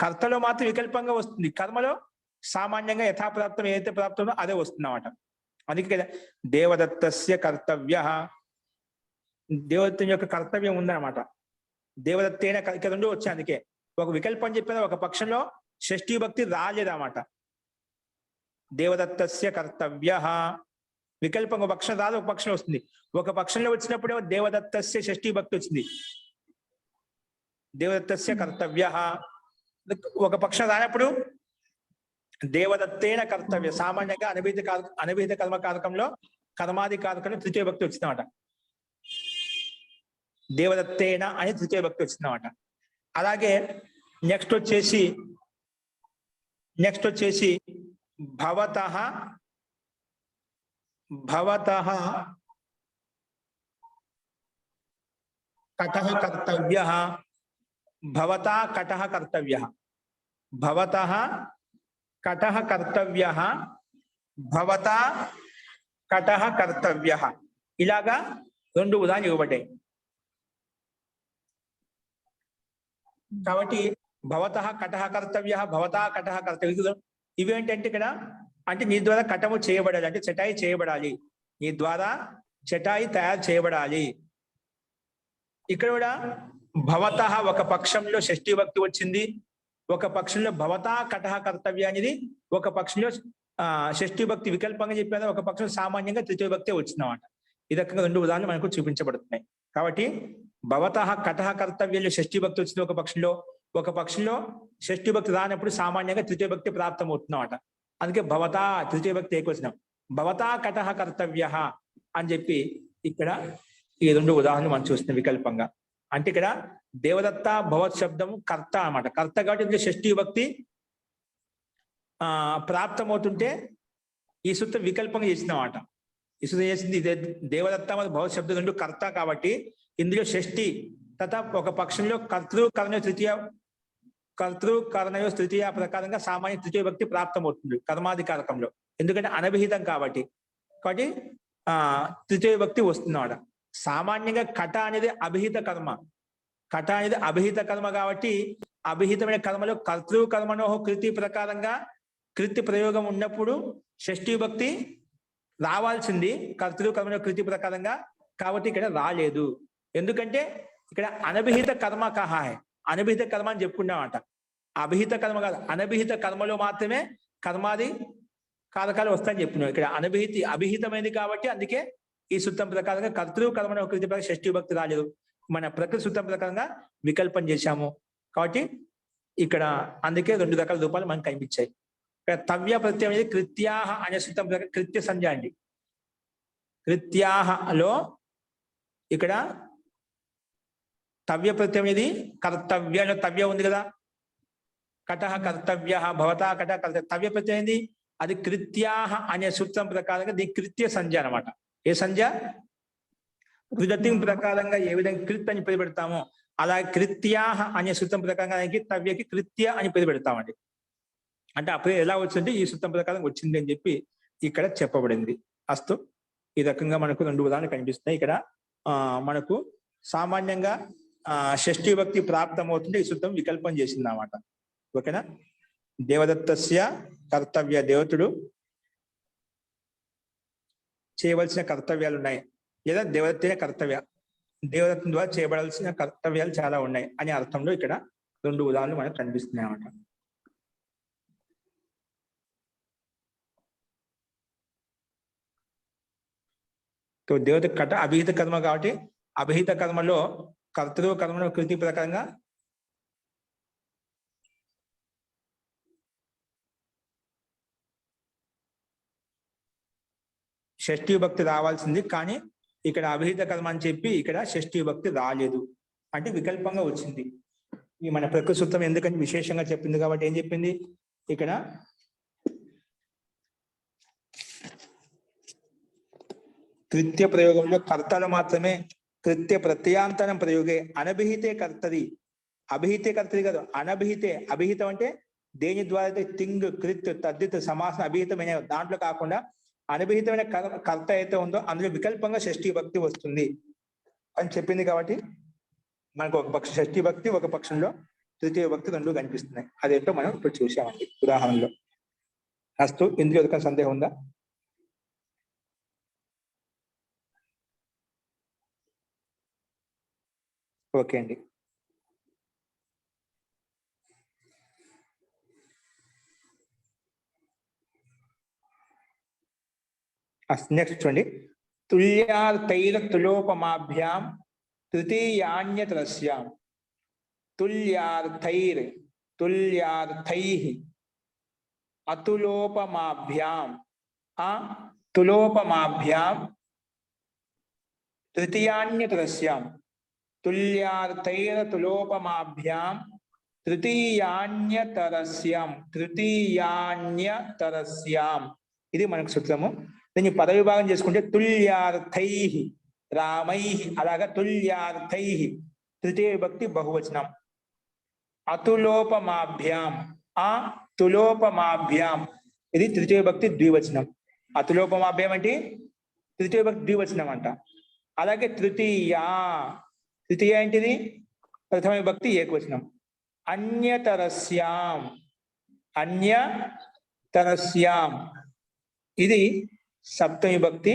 కర్తలో మాత్రం వికల్పంగా వస్తుంది. కర్మలో సామాన్యంగా యథాప్రాప్తం ఏదైతే ప్రాప్తమో అదే వస్తుంది అన్నమాట. అందుకే దేవదత్తస్య కర్తవ్య, దేవదత్తుని యొక్క కర్తవ్యం ఉందన్నమాట. దేవదత్తేన ఇక్కడ రెండు వచ్చాయి. అందుకే ఒక వికల్పం చెప్పిన ఒక పక్షంలో షష్ఠీ భక్తి రాలేదన్నమాట. దేవదత్తస్య కర్తవ్య వికల్పం ఒక పక్షం రాదు, ఒక పక్షంలో వస్తుంది. ఒక పక్షంలో వచ్చినప్పుడే దేవదత్తస్య షష్ఠీ భక్తి వచ్చింది. దేవదత్తస్య కర్తవ్య ఒక పక్షం రానప్పుడు దేవదత్తేన కర్తవ్య, సామాన్యంగా అనభిహిత కర్మకారకంలో కర్మాధికారకంలో తృతీయ భక్తి వచ్చిందన్నమాట. దేవదత్తేన అని తృతీయ భక్తి వచ్చిందన్నమాట. అలాగే నెక్స్ట్ వచ్చేసి భవతః కటః కర్తవ్యః, భవతా కటః కర్తవ్యః, భవతః కటః కర్తవ్యః, భవతా కటః కర్తవ్యః. ఇలాగా రెండు ఉదాహరణలు ఇవ్వబడ్డాయి. కాబట్టి భవతః కటః కర్తవ్యః, భవతా కటః కర్తవ్యం ఇవేంటంటే ఇక్కడ అంటే నీ ద్వారా కటము చేయబడాలి, అంటే చటాయి చేయబడాలి, నీ ద్వారా చటాయి తయారు చేయబడాలి. ఇక్కడ కూడా భవతః ఒక పక్షంలో షష్ఠీ భక్తి వచ్చింది, ఒక పక్షంలో భవతా కటః కర్తవ్య అనేది ఒక పక్షంలో షష్ఠీ భక్తి వికల్పంగా చెప్పారు, ఒక పక్షం సామాన్యంగా తృతీయ భక్తి వచ్చిందన్నమాట. ఈ రకంగా రెండు ఉదాహరణలు మనకు చూపించబడుతున్నాయి. కాబట్టి భవతః కటః కర్తవ్యంలో షష్ఠీ భక్తి వచ్చింది ఒక పక్షంలో షష్ఠీ భక్తి రానప్పుడు సామాన్యంగా తృతీయ భక్తి ప్రాప్తం అవుతుందన్నమాట. అందుకే భవతా తృతీయ భక్తి ఏకొచ్చినాం, భవతా కటః కర్తవ్య అని చెప్పి ఇక్కడ ఈ రెండు ఉదాహరణలు మనం చూస్తున్నాం వికల్పంగా. అంటే ఇక్కడ దేవదత్త భవత్ శబ్దం కర్త అన్నమాట. కర్త కాబట్టి షష్ఠీ భక్తి ప్రాప్తమవుతుంటే ఈ సూత్రం వికల్పంగా చేసిందన్నమాట. ఈ సూత్రం చేసింది దేవదత్త భవత్ శబ్దం రెండు కర్త కాబట్టి ఇందులో షష్ఠి తథా ఒక పక్షంలో కర్తృకరణయో తృతీయ ప్రకారంగా సామాన్య తృతీయ భక్తి ప్రాప్తమవుతుంది కర్మాధికారకంలో. ఎందుకంటే అనభిహితం కాబట్టి తృతీయ భక్తి వస్తుందన్నమాట. సామాన్యంగా కట అనేది అభిహిత కర్మ. కట అనేది అభిహిత కర్మ కాబట్టి అభిహితమైన కర్మలో కర్తృ కర్మణో కృతి ప్రకారంగా కృతి ప్రయోగం ఉన్నప్పుడు షష్ఠీ భక్తి రావాల్సింది కర్తృ కర్మణో కృతి ప్రకారంగా. కాబట్టి ఇక్కడ రాలేదు. ఎందుకంటే ఇక్కడ అనభిహిత కర్మ కహాయ్, అనభిహిత కర్మ అని చెప్పుకున్నామంట. అభిహిత కర్మ కాదు, అనభిహిత కర్మలో మాత్రమే కర్మాది కారకాలు వస్తాయని చెప్పుకున్నాం. ఇక్కడ అభిహితమైనది కాబట్టి అందుకే ఈ సూత్రం ప్రకారంగా కర్తృ కర్మణ కృతి ప్రకారం షష్ఠీ భక్తి రాలేదు. మన ప్రకృతి సూత్రం ప్రకారంగా వికల్పం చేశాము కాబట్టి ఇక్కడ అందుకే 2 రకాల రూపాలు మనకు కనిపించాయి. ఇక్కడ తవ్య ప్రత్యయం అనేది కృత్యాహ అనే సూత్రం ప్రకారం కృత్య సంజ్ఞ అండి. కృత్యాహలో ఇక్కడ తవ్య ప్రత్యయం అనేది కర్తవ్య, తవ్య ఉంది కదా, కటహ కర్తవ్య భవతా కట కర్తవ్య. తవ్య ప్రత్యయం ఏంది? అది కృత్యాహ అనే సూత్రం ప్రకారంగా దీని కృత్య సంజ్ఞ అనమాట. ఏ సంజ్ఞ? కృతిం ప్రకారంగా ఏ విధంగా కృత్ అని పేరు పెడతామో అలా కృత్యాహ అనే సూత్రం ప్రకారంగా దానికి తవ్యకి కృత్య అని పేరు పెడతామండి. అంటే అప్పుడు ఎలా వచ్చిందంటే ఈ సూత్రం ప్రకారం వచ్చింది అని చెప్పి ఇక్కడ చెప్పబడింది. అస్తు ఈ రకంగా మనకు 2 ఉదాహరణలు కనిపిస్తున్నాయి. ఇక్కడ మనకు సామాన్యంగా షష్ఠీ భక్తి ప్రాప్తమవుతుంటే ఈ సూత్రం వికల్పం చేసింది అన్నమాట. ఓకేనా? దేవదత్తస్య కర్తవ్య, దేవతుడు చేయవలసిన కర్తవ్యాలు ఉన్నాయి, లేదా దేవదత్తే కర్తవ్య, దేవదత్తం ద్వారా చేయబడాల్సిన కర్తవ్యాలు చాలా ఉన్నాయి అనే అర్థంలో ఇక్కడ 2 ఉదాహరణలు మనకు కనిపిస్తున్నాయి అన్నమాట. దేవత కట అభిహిత కర్మ కాబట్టి అభిహిత కర్మలో కర్తృ కర్మను కృతి ప్రకారంగా షష్ఠీ భక్తి రావాల్సింది, కానీ ఇక్కడ అభిహిత కర్మ అని చెప్పి ఇక్కడ షష్ఠీ భక్తి రాలేదు అంటే వికల్పంగా వచ్చింది. ఈ మన ప్రకృతి సూత్రం ఎందుకంటే విశేషంగా చెప్పింది కాబట్టి ఏం చెప్పింది ఇక్కడ? కృత్య ప్రయోగంలో కర్తలు మాత్రమే కృత్య ప్రత్యాంతరం ప్రయోగే అనభిహితే కర్తది, అభిహితే కర్తది కాదు, అనభిహితే. అభిహితం అంటే దేని ద్వారా అయితే తింగ్ కృత్ తద్దిత్ సమాసం అభిహితమైన దాంట్లో కాకుండా అనభిహితమైన కర్త అయితే ఉందో అందులో వికల్పంగా షష్ఠీ భక్తి వస్తుంది అని చెప్పింది. కాబట్టి మనకు ఒక పక్ష షష్ఠీ భక్తి, ఒక పక్షంలో తృతీయ భక్తి 2 కనిపిస్తున్నాయి. అదేంటో మనం ఇప్పుడు చూసామండి ఉదాహరణలో. అస్తు ఇందులో ఒక సందేహం ఉందా? ఓకే అండి. నెక్స్ట్ చూడండి. తుల్యార్థైర తులోపమాభ్యాం తృతీయాన్యతరస్యాం. తుల్యార్థైర్ తుల్యార్థైః అతులోపమాభ్యాం తులోపమాభ్యాం తృతీయాన్యతరస్యాం. తుల్యార్థైర తులోపమాభ్యాం తృతీయాన్యతరస్యాం. తృతీయాన్యతరస్యాం ఇది మనకు సూత్రము. దీన్ని పదవిభాగం చేసుకుంటే తుల్యార్థైః రామైః, అలాగా తుల్యార్థైః తృతీయ విభక్తి బహువచనం. అతులోపమాభ్యాం తులోపమాభ్యాం ఇది తృతీయ విభక్తి ద్వివచనం. అతులోపమాభ్యాం అంటే తృతీయ విభక్తి ద్వివచనం అంట. అలాగే తృతీయ ఏంటిది? ప్రథమ విభక్తి ఏకవచనం. అన్యతరస్యాం అన్యతరస్యాం ఇది సప్తమి విభక్తి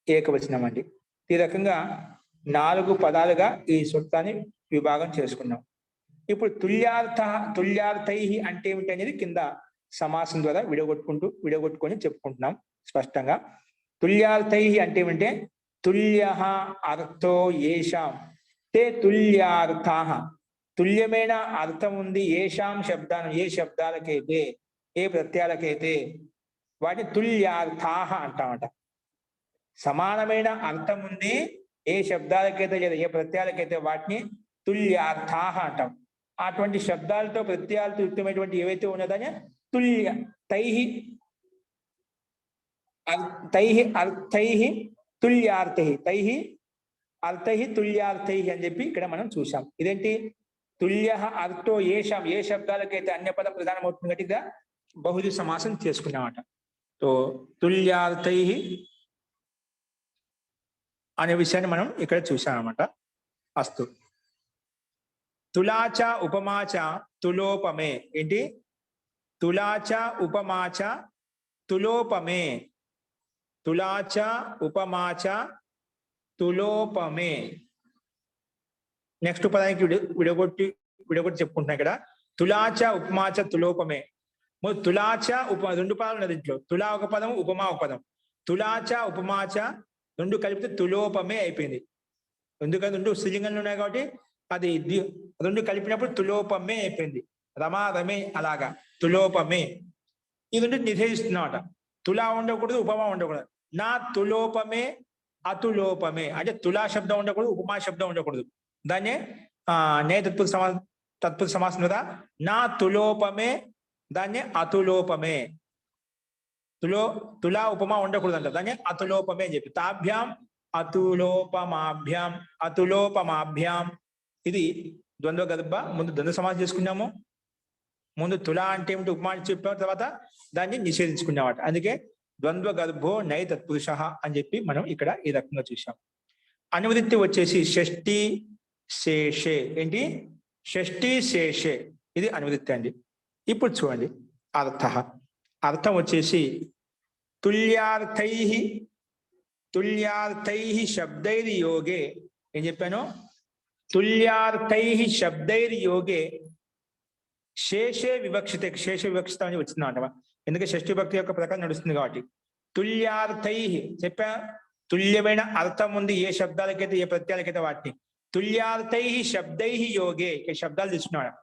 ఏకవచనం అండి. ఈ రకంగా 4 పదాలుగా ఈ సూత్రాన్ని విభాగం చేసుకున్నాం. ఇప్పుడు తుల్యార్థైః అంటే ఏమిటి అనేది కింద సమాసం ద్వారా విడగొట్టుకొని చెప్పుకుంటున్నాం స్పష్టంగా. తుల్యార్థైః అంటే ఏమంటే తుల్యః అర్థో యేషాం తే తుల్యార్థాః. తుల్యమైన అర్థం ఉంది ఏషాం శబ్దాన్ని, ఏ శబ్దాలకైతే ఏ ప్రత్యయాలకైతే వాటిని తుల్యార్థాః అంటామట. సమానమైన అర్థం ఉంది ఏ శబ్దాలకైతే లేదా ఏ ప్రత్యయాలకైతే వాటిని తుల్యార్థాః అంటాం. అటువంటి శబ్దాలతో ప్రత్యయాలతో యుక్తమైనటువంటి ఏవైతే ఉన్నదాన్ని తైః అర్థైః తుల్యార్థైః తైః అర్థైః తుల్యార్థైః అని చెప్పి ఇక్కడ మనం చూసాం. ఇదేంటి? తుల్యః అర్థో ఏషాం, ఏ శబ్దాలకైతే అన్య పదం ప్రధానమవుతుంది గట్టిగా బహుళ సమాసం చేసుకున్నామట. తుల్యార్థైః అనే విషయాన్ని మనం ఇక్కడ చూసాం అనమాట. అస్తు. తులాచ ఉపమాచ తులోపమే. ఏంటి? తులాచ ఉపమాచ తులోపమే. తులాచ ఉపమాచ తులోపమే. నెక్స్ట్ పదానికి విడగొట్టి చెప్పుకుంటున్నా ఇక్కడ. తులాచ ఉపమాచ తులోపమే. తులాచ రెండు పదాలు ఉన్నాయి దీంట్లో. తులా ఒక పదం, ఉపమా ఒక పదం. తులాచ ఉపమాచ రెండు కలిపితే తులోపమే అయిపోయింది. ఎందుకంటే రెండు స్త్రీలింగంలో ఉన్నాయి కాబట్టి అది రెండు కలిపినప్పుడు తులోపమే అయిపోయింది. రమా రమే అలాగా తులోపమే. ఈ రెండు నిషేధిస్తున్నమాట. తులా ఉండకూడదు, ఉపమా ఉండకూడదు. నా తులోపమే అతులోపమే అంటే తులా శబ్దం ఉండకూడదు, ఉపమా శబ్దం ఉండకూడదు. దాన్నే నే తత్పురుష సమాసం కదా. నా తులోపమే, దాన్నే అతులోపమే. తులా ఉపమా ఉండకూడదు అంట, దాన్ని అతులోపమే అని చెప్పి. తాభ్యాం అతులోపమాభ్యాం అతులోపమాభ్యాం. ఇది ద్వంద్వ గర్భ. ముందు ద్వంద్వ సమాసం చేసుకున్నాము. ముందు తులా అంటే ఏమిటి ఉపమా చెప్పిన తర్వాత దాన్ని నిషేధించుకున్నామాట. అందుకే ద్వంద్వ గర్భో నై తత్పురుష అని చెప్పి మనం ఇక్కడ ఈ రకంగా చూసాం. అనువృత్తి వచ్చేసి షష్ఠి శేషే. ఏంటి? షష్ఠి శేషే. ఇది అనువృత్తి అండి. ఇప్పుడు చూడండి అర్థం వచ్చేసి తుల్యార్థై శబ్దైర్ యోగే. ఏం చెప్పాను? తుల్యార్థై శబ్దైర్ యోగే శేషే వివక్షిత. శేష వివక్షిత అని వచ్చింది అంటవా, ఎందుకంటే షష్ఠి భక్తి యొక్క ప్రకారం నడుస్తుంది కాబట్టి. తుల్యార్థై చెప్పా, తుల్యమైన అర్థం ఉంది ఏ శబ్దాలకైతే, ఏ ప్రత్యయాలకైతే వాటిని. తుల్యార్థై శబ్దై యోగే. శబ్దాలు తీసుకున్నాడు.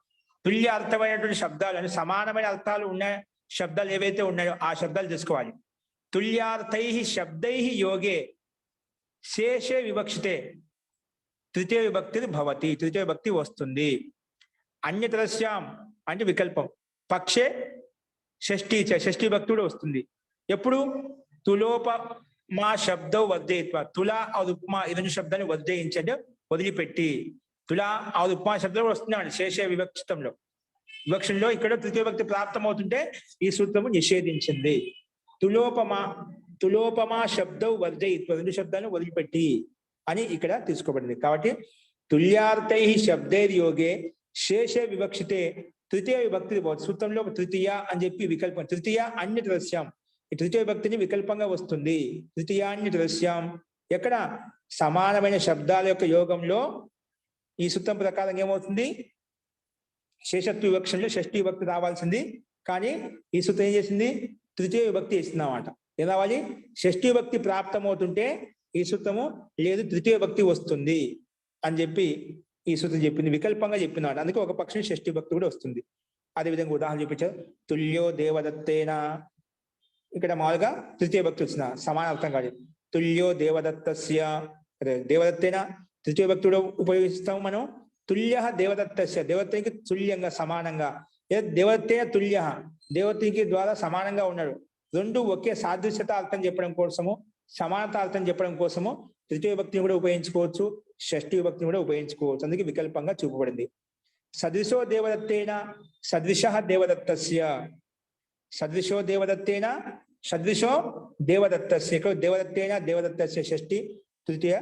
తుల్య అర్థమైనటువంటి శబ్దాలు అని సమానమైన అర్థాలు ఉన్న శబ్దాలు ఏవైతే ఉన్నాయో ఆ శబ్దాలు తీసుకోవాలి. తుల్యార్థై శబ్దై యోగే శేషే వివక్షితే తృతీయ విభక్తి భవతి. తృతీయ విభక్తి వస్తుంది. అన్యతరస్యాం అంటే వికల్పం. పక్షే షష్ఠీ భక్తి కూడా వస్తుంది. ఎప్పుడు? తులోపమా శబ్దం వర్ధయిత్వ. తులా అది ఉపమా ఈ రెండు శబ్దాన్ని వర్ధయించండి, వదిలిపెట్టి. తులా అది ఉపమా శబ్దం వస్తున్నాడు శేష వివక్షితంలో. వివక్షంలో ఇక్కడ తృతీయ భక్తి ప్రాప్తమవుతుంటే ఈ సూత్రము నిషేధించింది. తులోపమా శబ్దం వర్ధయిత్వ, రెండు శబ్దాలను వదిలిపెట్టి అని ఇక్కడ తీసుకోబడింది. కాబట్టి తుల్యార్థై శబ్దైర్ యోగే శేషే వివక్షితే తృతీయ విభక్తి సూత్రంలో తృతీయ అని చెప్పి వికల్పం. తృతీయ అన్యతరస్యాం. ఈ తృతీయ విభక్తిని వికల్పంగా వస్తుంది. తృతీయాన్యతరస్యాం ఎక్కడ? సమానమైన శబ్దాల యొక్క యోగంలో ఈ సూత్రం ప్రకారం ఏమవుతుంది? శేషత్వ వివక్షంలో షష్ఠీ విభక్తి రావాల్సింది. కానీ ఈ సూత్రం ఏం చేసింది? తృతీయ విభక్తి ఇస్తుంది అన్నమాట. ఏం రావాలి? షష్ఠీ విభక్తి ప్రాప్తమవుతుంటే ఈ సూత్రము లేదు తృతీయ విభక్తి వస్తుంది అని చెప్పి ఈ సూత్రం చెప్పింది. వికల్పంగా చెప్పింది. అందుకే ఒక పక్షం షష్ఠీ భక్తి కూడా వస్తుంది. అదేవిధంగా ఉదాహరణ చూపించారు. తుల్యో దేవదత్తేన. ఇక్కడ మామూలుగా తృతీయ భక్తి వచ్చిన సమాన అర్థం కాదు. తుల్యో దేవదత్తస్య. దేవదత్తేన తృతీయ భక్తి కూడా ఉపయోగిస్తాము మనం. తుల్య దేవదత్తస్య. దేవతకి తుల్యంగా సమానంగా. దేవతే తుల్య. దేవతకి ద్వారా సమానంగా ఉన్నాడు. రెండు ఒకే సాదృశ్యత అర్థం చెప్పడం కోసము, సమానత అర్థం చెప్పడం కోసము తృతీయ విభక్తిని కూడా ఉపయోగించుకోవచ్చు, షష్ఠీ విభక్తిని కూడా ఉపయోగించుకోవచ్చు. అందుకే వికల్పంగా చూపబడింది. సదృశో దేవదత్తేన సదృశ దేవదత్తస్య. సదృశో దేవదత్తేన సదృశో దేవదత్తస్య. ఇక్కడ దేవదత్తేన దేవదత్తస్య షష్ఠి తృతీయ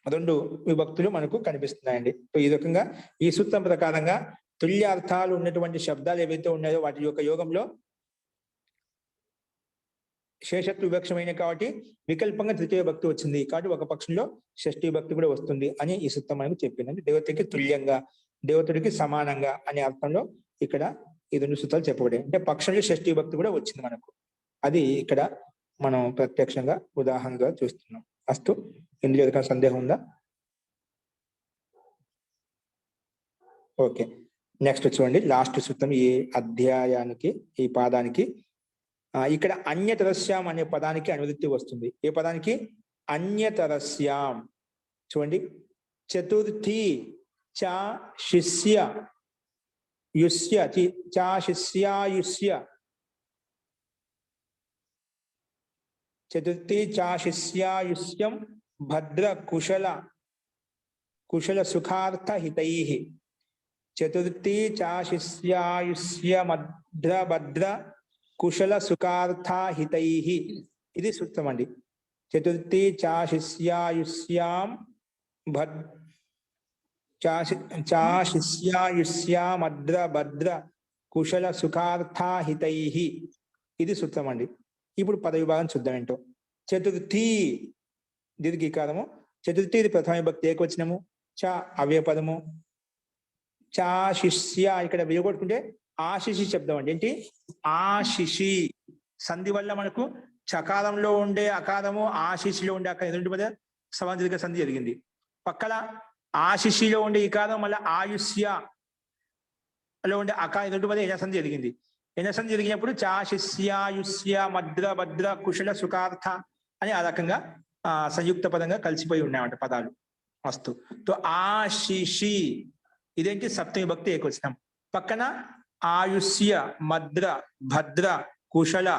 రెండు విభక్తులు మనకు కనిపిస్తున్నాయండి. ఈ రకంగా ఈ సూత్రం ప్రకారంగా తుల్య అర్థాలు ఉన్నటువంటి శబ్దాలు ఏవైతే ఉన్నాయో వాటి యొక్క యోగంలో శేషత్వ వివక్షమైన కాబట్టి వికల్పంగా తృతీయ భక్తి వచ్చింది. కాబట్టి ఒక పక్షంలో షష్ఠీ భక్తి కూడా వస్తుంది అని ఈ సూత్రం మనకు చెప్పింది. దేవతకి తుల్యంగా, దేవతుడికి సమానంగా అనే అర్థంలో ఇక్కడ ఈ రెండు సూత్రాలు చెప్పబడాయి. అంటే పక్షంలో షష్ఠీ భక్తి కూడా వచ్చింది మనకు. అది ఇక్కడ మనం ప్రత్యక్షంగా ఉదాహరణగా చూస్తున్నాం. అస్తు. ఇందులో ఏదైనా సందేహం ఉందా? ఓకే, నెక్స్ట్ చూడండి. లాస్ట్ సూత్రం ఈ అధ్యాయానికి, ఈ పాదానికి. ఇక్కడ అన్యతరస్యాం అనే పదానికి అనువృత్తి వస్తుంది. ఏ పదానికి? అన్యతరస్యాం. చూడండి. చతుర్థి చా శిష్య యుష్య చా శిష్యాయుష్య. చతుర్థి చా శిష్యాయుష్యం భద్ర కుశల సుఖార్థ హితై. చతుర్థి చా శిష్యాయుష్య భద్ర కుశల సుఖార్థ హితై. ఇది సూత్రం అండి. చతుర్థి చాశిష్యాయుష్యాం భద్ చాశిష్యాయుష్యామద్ర భద్ర కుశల సుఖార్థాహితైహి. ఇది సూత్రం అండి. ఇప్పుడు పద విభాగం చూద్దాం ఏంటో. చతుర్థి దీర్ఘీకారము. చతుర్థి ఇది ప్రథమ విభక్తి ఏకవచనము. చ అవ్యయపదము. చాశిష్య ఇక్కడ విడగొట్టుకుంటే ఆశిషి శబ్దం అండి. ఏంటి ఆశిషి? సంధి వల్ల మనకు చకారంలో ఉండే అకారము ఆశిషిలో ఉండే అకారం రెండు మధ్య సమాంతరిక సంధి జరిగింది. పక్కన ఆశిషిలో ఉండే ఇకారం మళ్ళీ ఆయుష్యలో ఉండే అకారం రెండు మధ్య ఎనసంధి జరిగింది. ఎనసంధి జరిగినప్పుడు చాశిష్యాయుష్య మద్ర భద్ర కుశల సుఖార్థ అని ఆ రకంగా సంయుక్త పదంగా కలిసిపోయి ఉన్నాయంట పదాలు. వస్తు తో ఆశిషి ఇదేంటి సప్తమి భక్తి ఏకవచనం. పక్కన ఆయుష్య మద్ర భద్ర కుశల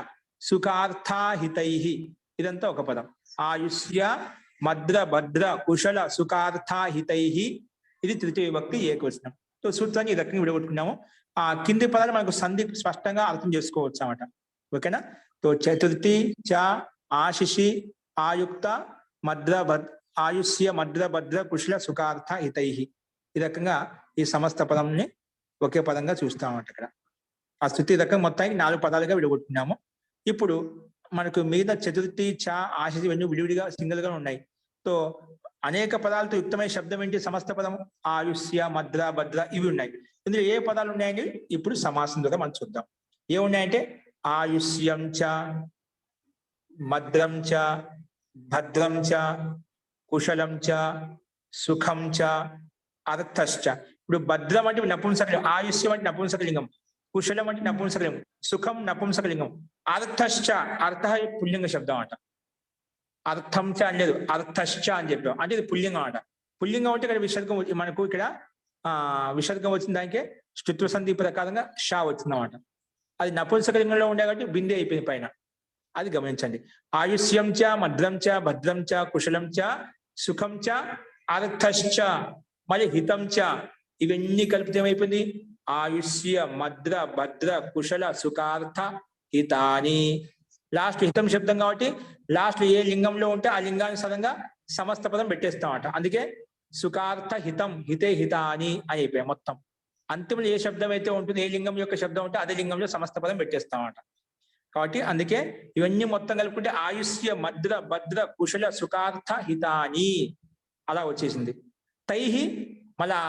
సుఖార్థాహితైహి ఇదంతా ఒక పదం. ఆయుష్య మద్ర భద్ర కుశల సుఖార్థాహితైహి ఇది తృతీయ విభక్తి ఏకవచనం. సో సూత్రాన్ని ఈ రకంగా విడగొట్టుకున్నాము. ఆ కింది పదాలు మనకు సంధి స్పష్టంగా అర్థం చేసుకోవచ్చు అన్నమాట. ఓకేనా? తో చతుర్థి చ ఆశిషి ఆయుక్త మద్ర ఆయుష్య మద్ర భద్ర కుశల సుఖార్థ హితైహి ఈ రకంగా ఈ సమస్త పదంని ఒకే పదంగా చూస్తామంట. ఇక్కడ ఆ స్థుతి రకం మొత్తానికి 4 పదాలుగా విడగొట్టుకున్నాము. ఇప్పుడు మనకు మీద చతుర్థి చ ఆశిషి ఇవన్నీ విడివిడిగా సింగిల్ గా ఉన్నాయి. సో అనేక పదాలతో యుక్తమైన శబ్దం ఏంటి? సమస్త పదం. ఆయుష్య మద్ర భద్ర ఇవి ఉన్నాయి. ఇందులో ఏ పదాలు ఉన్నాయని ఇప్పుడు సమాసం ద్వారా మనం చూద్దాం. ఏమున్నాయంటే ఆయుష్యం చ మద్రం చ భద్రం చ కుశలం చ సుఖం చ అర్థశ్చ. ఇప్పుడు భద్రం అంటే నపుంసకలింగం, ఆయుష్యం అంటే నపుంసకలింగం, కుశలం అంటే నపుంసకలింగం, సుఖం నపుంసకలింగం, అర్థశ్చ అర్థ పుల్లింగ శబ్దం అట. అర్థం చ అనలేదు, అర్థశ్చ అని చెప్పాం. అంటే ఇది పుల్లింగం అట. పుల్లింగం అంటే ఇక్కడ విసర్గం మనకు ఇక్కడ విసర్గం వచ్చిన దానికే స్తుత్వ సంధి ప్రకారంగా షా వచ్చిందన్నమాట. అది నపుంసకలింగంలో ఉండే కాబట్టి బిందే అయిపోయింది పైన. అది గమనించండి. ఆయుష్యం చ మద్రం చ భద్రం చ కుశలం చ సుఖం చ అర్థశ్చ మళ్ళీ హితం చ ఇవన్నీ కలిపితే ఏమైపోయింది? ఆయుష్య మద్ర భద్ర కుశల సుఖార్థ హితాని. లాస్ట్ హితం శబ్దం కాబట్టి లాస్ట్ ఏ లింగంలో ఉంటే ఆ లింగానుసారంగా సమస్త పదం పెట్టేస్తామట. అందుకే సుఖార్థ హితం హితే హితాని అని అయిపోయాయి మొత్తం. అంతిమంలో ఏ శబ్దం అయితే ఉంటుంది, ఏ లింగం యొక్క శబ్దం ఉంటే అదే లింగంలో సమస్త పదం పెట్టేస్తామట. కాబట్టి అందుకే ఇవన్నీ మొత్తం కలుపుకుంటే ఆయుష్య మద్ర భద్ర కుశల సుఖార్థ హితాని అలా వచ్చేసింది. తైహి మళ్ళా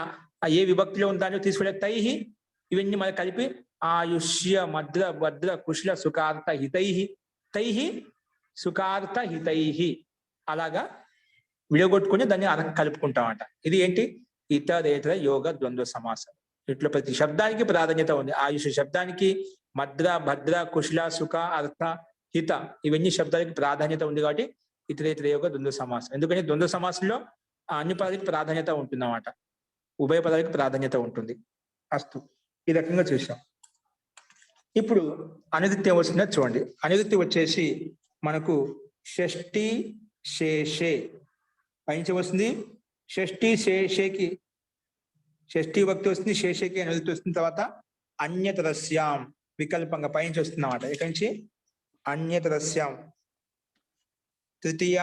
ఏ విభక్తిలో ఉందో తీసుకునే తైహి ఇవన్నీ మళ్ళీ కలిపి ఆయుష్య మద్ర భద్ర కుశల సుఖార్థ హితైహి తైహి సుఖార్థ హితైహి అలాగా విడగొట్టుకుని దాన్ని కలుపుకుంటామట. ఇది ఏంటి? ఇతరేతర యోగ ద్వంద్వ సమాసం. ఇట్లా ప్రతి శబ్దానికి ప్రాధాన్యత ఉంది. ఆయుష్ శబ్దానికి మద్ర భద్ర కుశల సుఖ అర్థ హిత ఇవన్నీ శబ్దాలకి ప్రాధాన్యత ఉంది కాబట్టి ఇతరేతర యోగ ద్వంద్వ సమాసం. ఎందుకంటే ద్వంద్వ సమాసంలో అన్ని పదాలకి ప్రాధాన్యత ఉంటుందన్నమాట. ఉభయ పదాలకి ప్రాధాన్యత ఉంటుంది. అస్తు ఈ రకంగా చూసాం. ఇప్పుడు అనుదిత్యం వస్తుందో చూడండి. అనుదిత్యం వచ్చేసి మనకు షష్ఠి శేషే పైన వస్తుంది. షష్ఠి శేషేకి షష్ఠి భక్తి వస్తుంది, శేషేకి అనుదిత్యం వస్తుంది. తర్వాత అన్యతరస్యాం వికల్పంగా పైన వస్తుంది అన్నమాట. ఇక్కడి నుంచి అన్యతరస్యాం తృతీయ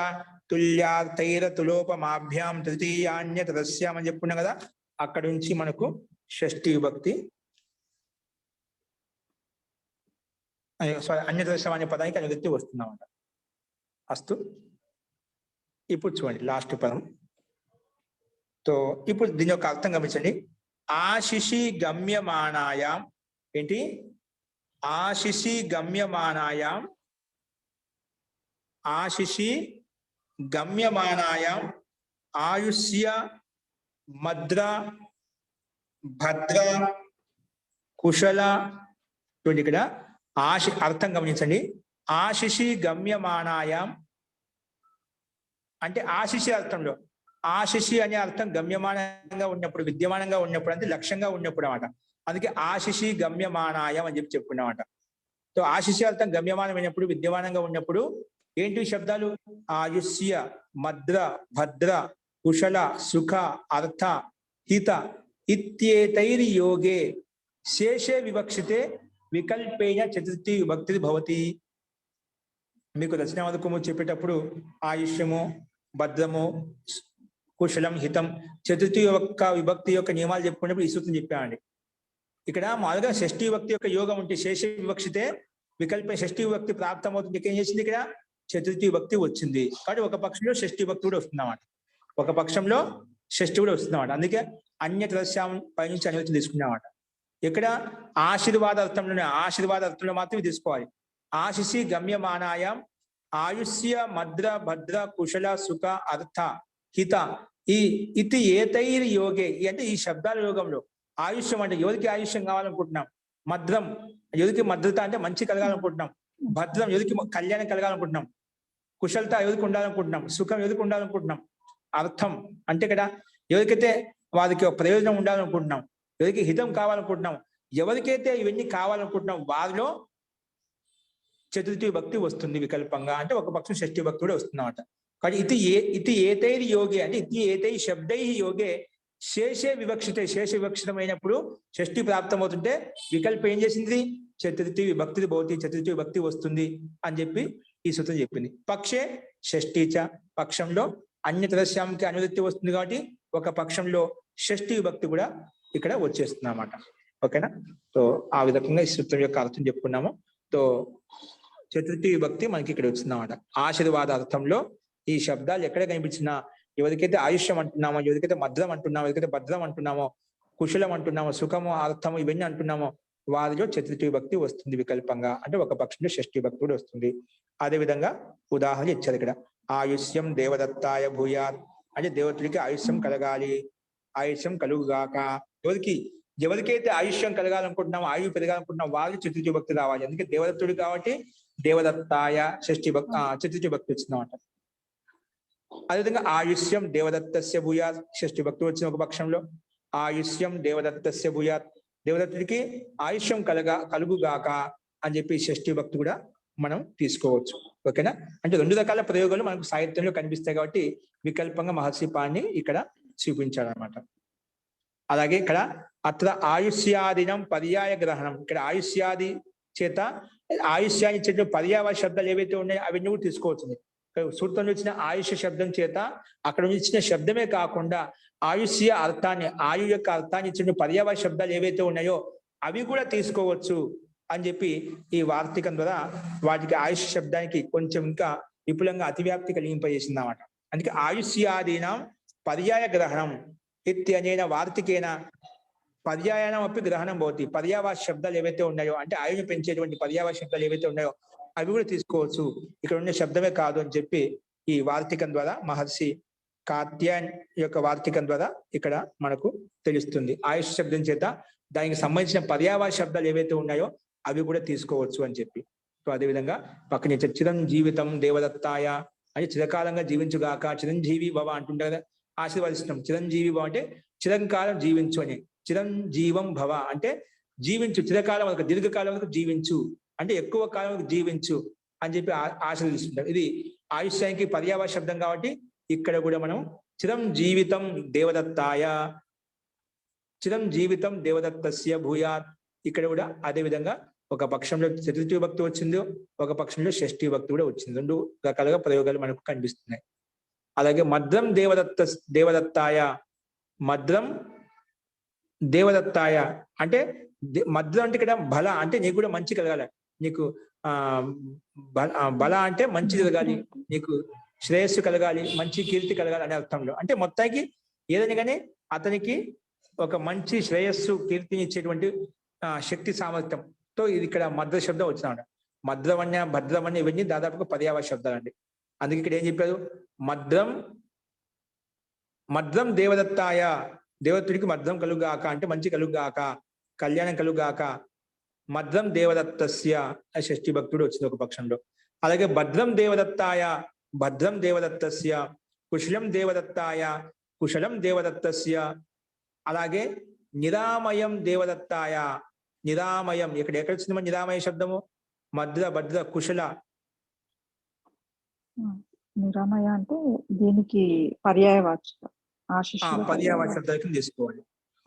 తుల్యార్థైర తులోపమాభ్యాం తృతీయాన్యతరస్యాం అని చెప్పుకున్నాం కదా. అక్కడి నుంచి మనకు షష్ఠి విభక్తి అన్యతరస్యాం అనే పదానికి అనుదిత్యం వస్తుంది అన్నమాట. అస్తు ఇప్పుడు చూడండి లాస్ట్ పదం. తో ఇప్పుడు దీని యొక్క అర్థం గమనించండి. ఆశిషి గమ్యమానాయాం ఏంటి? ఆశిషి గమ్యమానాయాం ఆశిషి గమ్యమానాయాం ఆయుష్య మద్ర భద్ర కుశల. చూడండి ఇక్కడ అర్థం గమనించండి. ఆశిషి గమ్యమానాయాం అంటే ఆశిషి అర్థంలో ఆశిషి అనే అర్థం గమ్యమానంగా ఉన్నప్పుడు, విద్యమానంగా ఉన్నప్పుడు అంటే లక్ష్యంగా ఉన్నప్పుడు అన్నమాట. అందుకే ఆశిషి గమ్యమానాయం అని చెప్పుకున్నామట. సో ఆశిషి అర్థం గమ్యమానమైనప్పుడు, విద్యమానంగా ఉన్నప్పుడు ఏంటి శబ్దాలు? ఆయుష్య మద్ర భద్ర కుశల సుఖ అర్థ హిత ఇత్యేతైర్ యోగే శేషే వివక్షితే వికల్పేన చతుర్థి విభక్తి భవతి. మీకు దక్షిణావధకము చెప్పేటప్పుడు ఆయుష్యము, భద్రము, కుశలం, హితం చతుర్థి యొక్క విభక్తి యొక్క నియమాలు చెప్పుకున్నప్పుడు ఈ సూత్రం చెప్పామండి. ఇక్కడ మామూలుగా షష్ఠీ విభక్తి యొక్క యోగం ఉంటే శేష వివక్షితే వికల్ప షష్ఠీ విభక్తి ప్రాప్తమవుతుంది. ఏం చేసింది ఇక్కడ? చతుర్థి విభక్తి వచ్చింది. కాబట్టి ఒక పక్షంలో షష్ఠీ విభక్తి కూడా వస్తుందన్నమాట. ఒక పక్షంలో షష్ఠి కూడా వస్తుందన్నమాట. అందుకే అన్యతరస్యాం పైనుంచి అనుమతి తీసుకున్నామాట. ఇక్కడ ఆశీర్వాద అర్థంలో మాత్రమే తీసుకోవాలి. ఆశిసి గమ్యమానాయం ఆయుష్య మద్ర భద్ర కుశల సుఖ అర్థ హిత ఇతి ఏతైర్ యోగే అంటే ఈ శబ్దాల యోగంలో ఆయుష్యం అంటే ఎవరికి ఆయుష్యం కావాలనుకుంటున్నాం, మద్రం ఎవరికి మద్రత అంటే మంచి కలగాలనుకుంటున్నాం, భద్రం ఎవరికి కళ్యాణం కలగాలనుకుంటున్నాం, కుశలత ఎవరికి ఉండాలనుకుంటున్నాం, సుఖం ఎవరికి ఉండాలనుకుంటున్నాం, అర్థం అంటే ఇక్కడ ఎవరికైతే వారికి ప్రయోజనం ఉండాలనుకుంటున్నాం, ఎవరికి హితం కావాలనుకుంటున్నాం, ఎవరికైతే ఇవన్నీ కావాలనుకుంటున్నాం వారిలో చతుర్థి విభక్తి వస్తుంది వికల్పంగా. అంటే ఒక పక్షం షష్ఠి విభక్తి కూడా వస్తుంది అన్నమాట. కానీ ఇతి ఏతైర్ యోగే అంటే ఇతి ఏతై శబ్దై యోగే శేషే వివక్షితే శేష వివక్షితమైనప్పుడు షష్ఠి ప్రాప్తమవుతుంటే వికల్పం ఏం చేసింది? చతుర్థి విభక్తి భవతి, చతుర్థి విభక్తి వస్తుంది అని చెప్పి ఈ సూత్రం చెప్పింది. పక్షే షష్ఠీచ పక్షంలో అన్యతరస్యానికి అనువృత్తి వస్తుంది కాబట్టి ఒక పక్షంలో షష్ఠి విభక్తి కూడా ఇక్కడ వచ్చేస్తుంది అన్నమాట. ఓకేనా? సో ఆ విధంగా ఈ సూత్రం యొక్క అర్థం చెప్పుకున్నాము. సో చతుర్థి విభక్తి మనకి ఇక్కడ వచ్చిందన్నమాట. ఆశీర్వాద అర్థంలో ఈ శబ్దాలు ఎక్కడ కనిపించినా ఎవరికైతే ఆయుష్యం అంటున్నామో, ఎవరికైతే మద్రం అంటున్నామో, ఎవరికైతే భద్రం అంటున్నామో, కుశలం అంటున్నామో, సుఖము, అర్థము ఇవన్నీ అంటున్నామో వారిలో చతుర్థి విభక్తి వస్తుంది వికల్పంగా. అంటే ఒక పక్షంలో షష్ఠి విభక్తి కూడా వస్తుంది. అదే విధంగా ఉదాహరణ ఇచ్చారు ఇక్కడ. ఆయుష్యం దేవదత్తాయ భూయాత్ అంటే దేవతడికి ఆయుష్యం కలగాలి, ఆయుష్యం కలుగుగాక. ఎవరికైతే ఆయుష్యం కలగాలనుకుంటున్నామో, ఆయువు పెరగాలనుకుంటున్నాం వారికి చతుర్థి విభక్తి రావాలి. అందుకే దేవదత్తుడు కాబట్టి దేవదత్తాయ చతుర్థి విభక్తి వచ్చిందన్నమాట. అదేవిధంగా ఆయుష్యం దేవదత్తస్య భూయాత్ షష్ఠి భక్తి వచ్చిన ఒక పక్షంలో ఆయుష్యం దేవదత్తస్య భూయాత్ దేవదత్తుడికి ఆయుష్యం కలుగుగాక అని చెప్పి షష్ఠి భక్తి కూడా మనం తీసుకోవచ్చు. ఓకేనా? అంటే రెండు రకాల ప్రయోగాలు మనకు సాహిత్యంలో కనిపిస్తాయి కాబట్టి వికల్పంగా మహర్షి పాణి ఇక్కడ చూపించాడనమాట. అలాగే ఇక్కడ అత్ర ఆయుష్యాదినం పర్యాయ గ్రహణం ఇక్కడ ఆయుష్యాది చేత ఆయుష్యాన్ని ఇచ్చే పర్యాయ శబ్దాలు ఏవైతే ఉన్నాయో అవన్నీ కూడా తీసుకోవచ్చు. సూత్రంలో ఇచ్చిన ఆయుష్ శబ్దం చేత అక్కడ ఇచ్చిన శబ్దమే కాకుండా ఆయుష్య అర్థాన్ని ఆయు యొక్క అర్థాన్ని ఇచ్చిన పర్యాయ శబ్దాలు ఏవైతే ఉన్నాయో అవి కూడా తీసుకోవచ్చు అని చెప్పి ఈ వార్తికం ద్వారా వాటికి ఆయుష్ శబ్దానికి కొంచెం ఇంకా విపులంగా అతివ్యాప్తి కలిగింపజేసింది అన్నమాట. అందుకే ఆయుష్యాదీనం పర్యాయ గ్రహణం ఇత్యనేన వార్తికేన పర్యాయనం అప్పి గ్రహణం భవతి. పర్యాయ శబ్దాలు ఏవైతే ఉన్నాయో అంటే ఆయుని పెంచేటువంటి పర్యాయ శబ్దాలు ఏవైతే ఉన్నాయో అవి కూడా తీసుకోవచ్చు, ఇక్కడ ఉండే శబ్దమే కాదు అని చెప్పి ఈ వార్తికం ద్వారా మహర్షి కాత్యాయన్ యొక్క వార్తికం ద్వారా ఇక్కడ మనకు తెలుస్తుంది. ఆయుష్ శబ్దం చేత దానికి సంబంధించిన పర్యాయ శబ్దాలు ఏవైతే ఉన్నాయో అవి కూడా తీసుకోవచ్చు అని చెప్పి. సో అదేవిధంగా పక్కన చిరంజీవితం దేవదత్తాయ అంటే చిరకాలంగా జీవించుగాక, చిరంజీవి భవ అంటుంటే కదా ఆశీర్వాదిస్తున్నాం. చిరంజీవి భవ అంటే చిరంకాలం జీవించు అని, చిరంజీవం భవ అంటే జీవించు, చిరకాలం వరకు దీర్ఘకాలం వరకు జీవించు అంటే ఎక్కువ కాలం జీవించు అని చెప్పి ఆశీర్వదిస్తుంటాం. ఇది ఆయుష్యానికి పర్యాయ శబ్దం కాబట్టి ఇక్కడ కూడా మనం చిరంజీవితం దేవదత్తాయ చిరంజీవితం దేవదత్తస్య భూయాత్ ఇక్కడ కూడా అదే విధంగా ఒక పక్షంలో చతుర్థి విభక్తి వచ్చింది, ఒక పక్షంలో షష్ఠి విభక్తి కూడా వచ్చింది. రెండు రకాలుగా ప్రయోగాలు మనకు కనిపిస్తున్నాయి. అలాగే మద్రం దేవదత్తాయ మద్రం దేవదత్తాయ అంటే మద్రం అంటే ఇక్కడ బల అంటే నీకు కూడా మంచి కలగాలి, నీకు బల అంటే మంచి కలగాలి, నీకు శ్రేయస్సు కలగాలి, మంచి కీర్తి కలగాలి అనే అర్థంలో. అంటే మొత్తానికి ఏదైనా కానీ అతనికి ఒక మంచి శ్రేయస్సు కీర్తిని ఇచ్చేటువంటి శక్తి సామర్థ్యంతో ఇది ఇక్కడ మద్ర శబ్దం వచ్చినాడు. మద్రవన్య భద్రవన్య ఇవన్నీ దాదాపుగా పర్యాయ శబ్దాలు అండి. అందుకే ఇక్కడ ఏం చెప్పారు? మద్రం దేవదత్తాయ దేవతుడికి మద్రం కలుగాక అంటే మంచి కలుగాక, కళ్యాణం కలుగాక. మద్రం దేవదత్తస్య షష్ఠి భక్తుడు వచ్చింది ఒక పక్షంలో. అలాగే భద్రం దేవదత్తస్య కుశలం దేవదత్తస్య అలాగే నిరామయం దేవదత్తాయ నిరామయం ఎక్కడ వచ్చింది మన నిరామయ శబ్దము? మద్ర భద్ర కుశల నిరామయ అంటే దీనికి పర్యాయవాచకం పర్యాయ శబ్దానికి తీసుకోవాలి.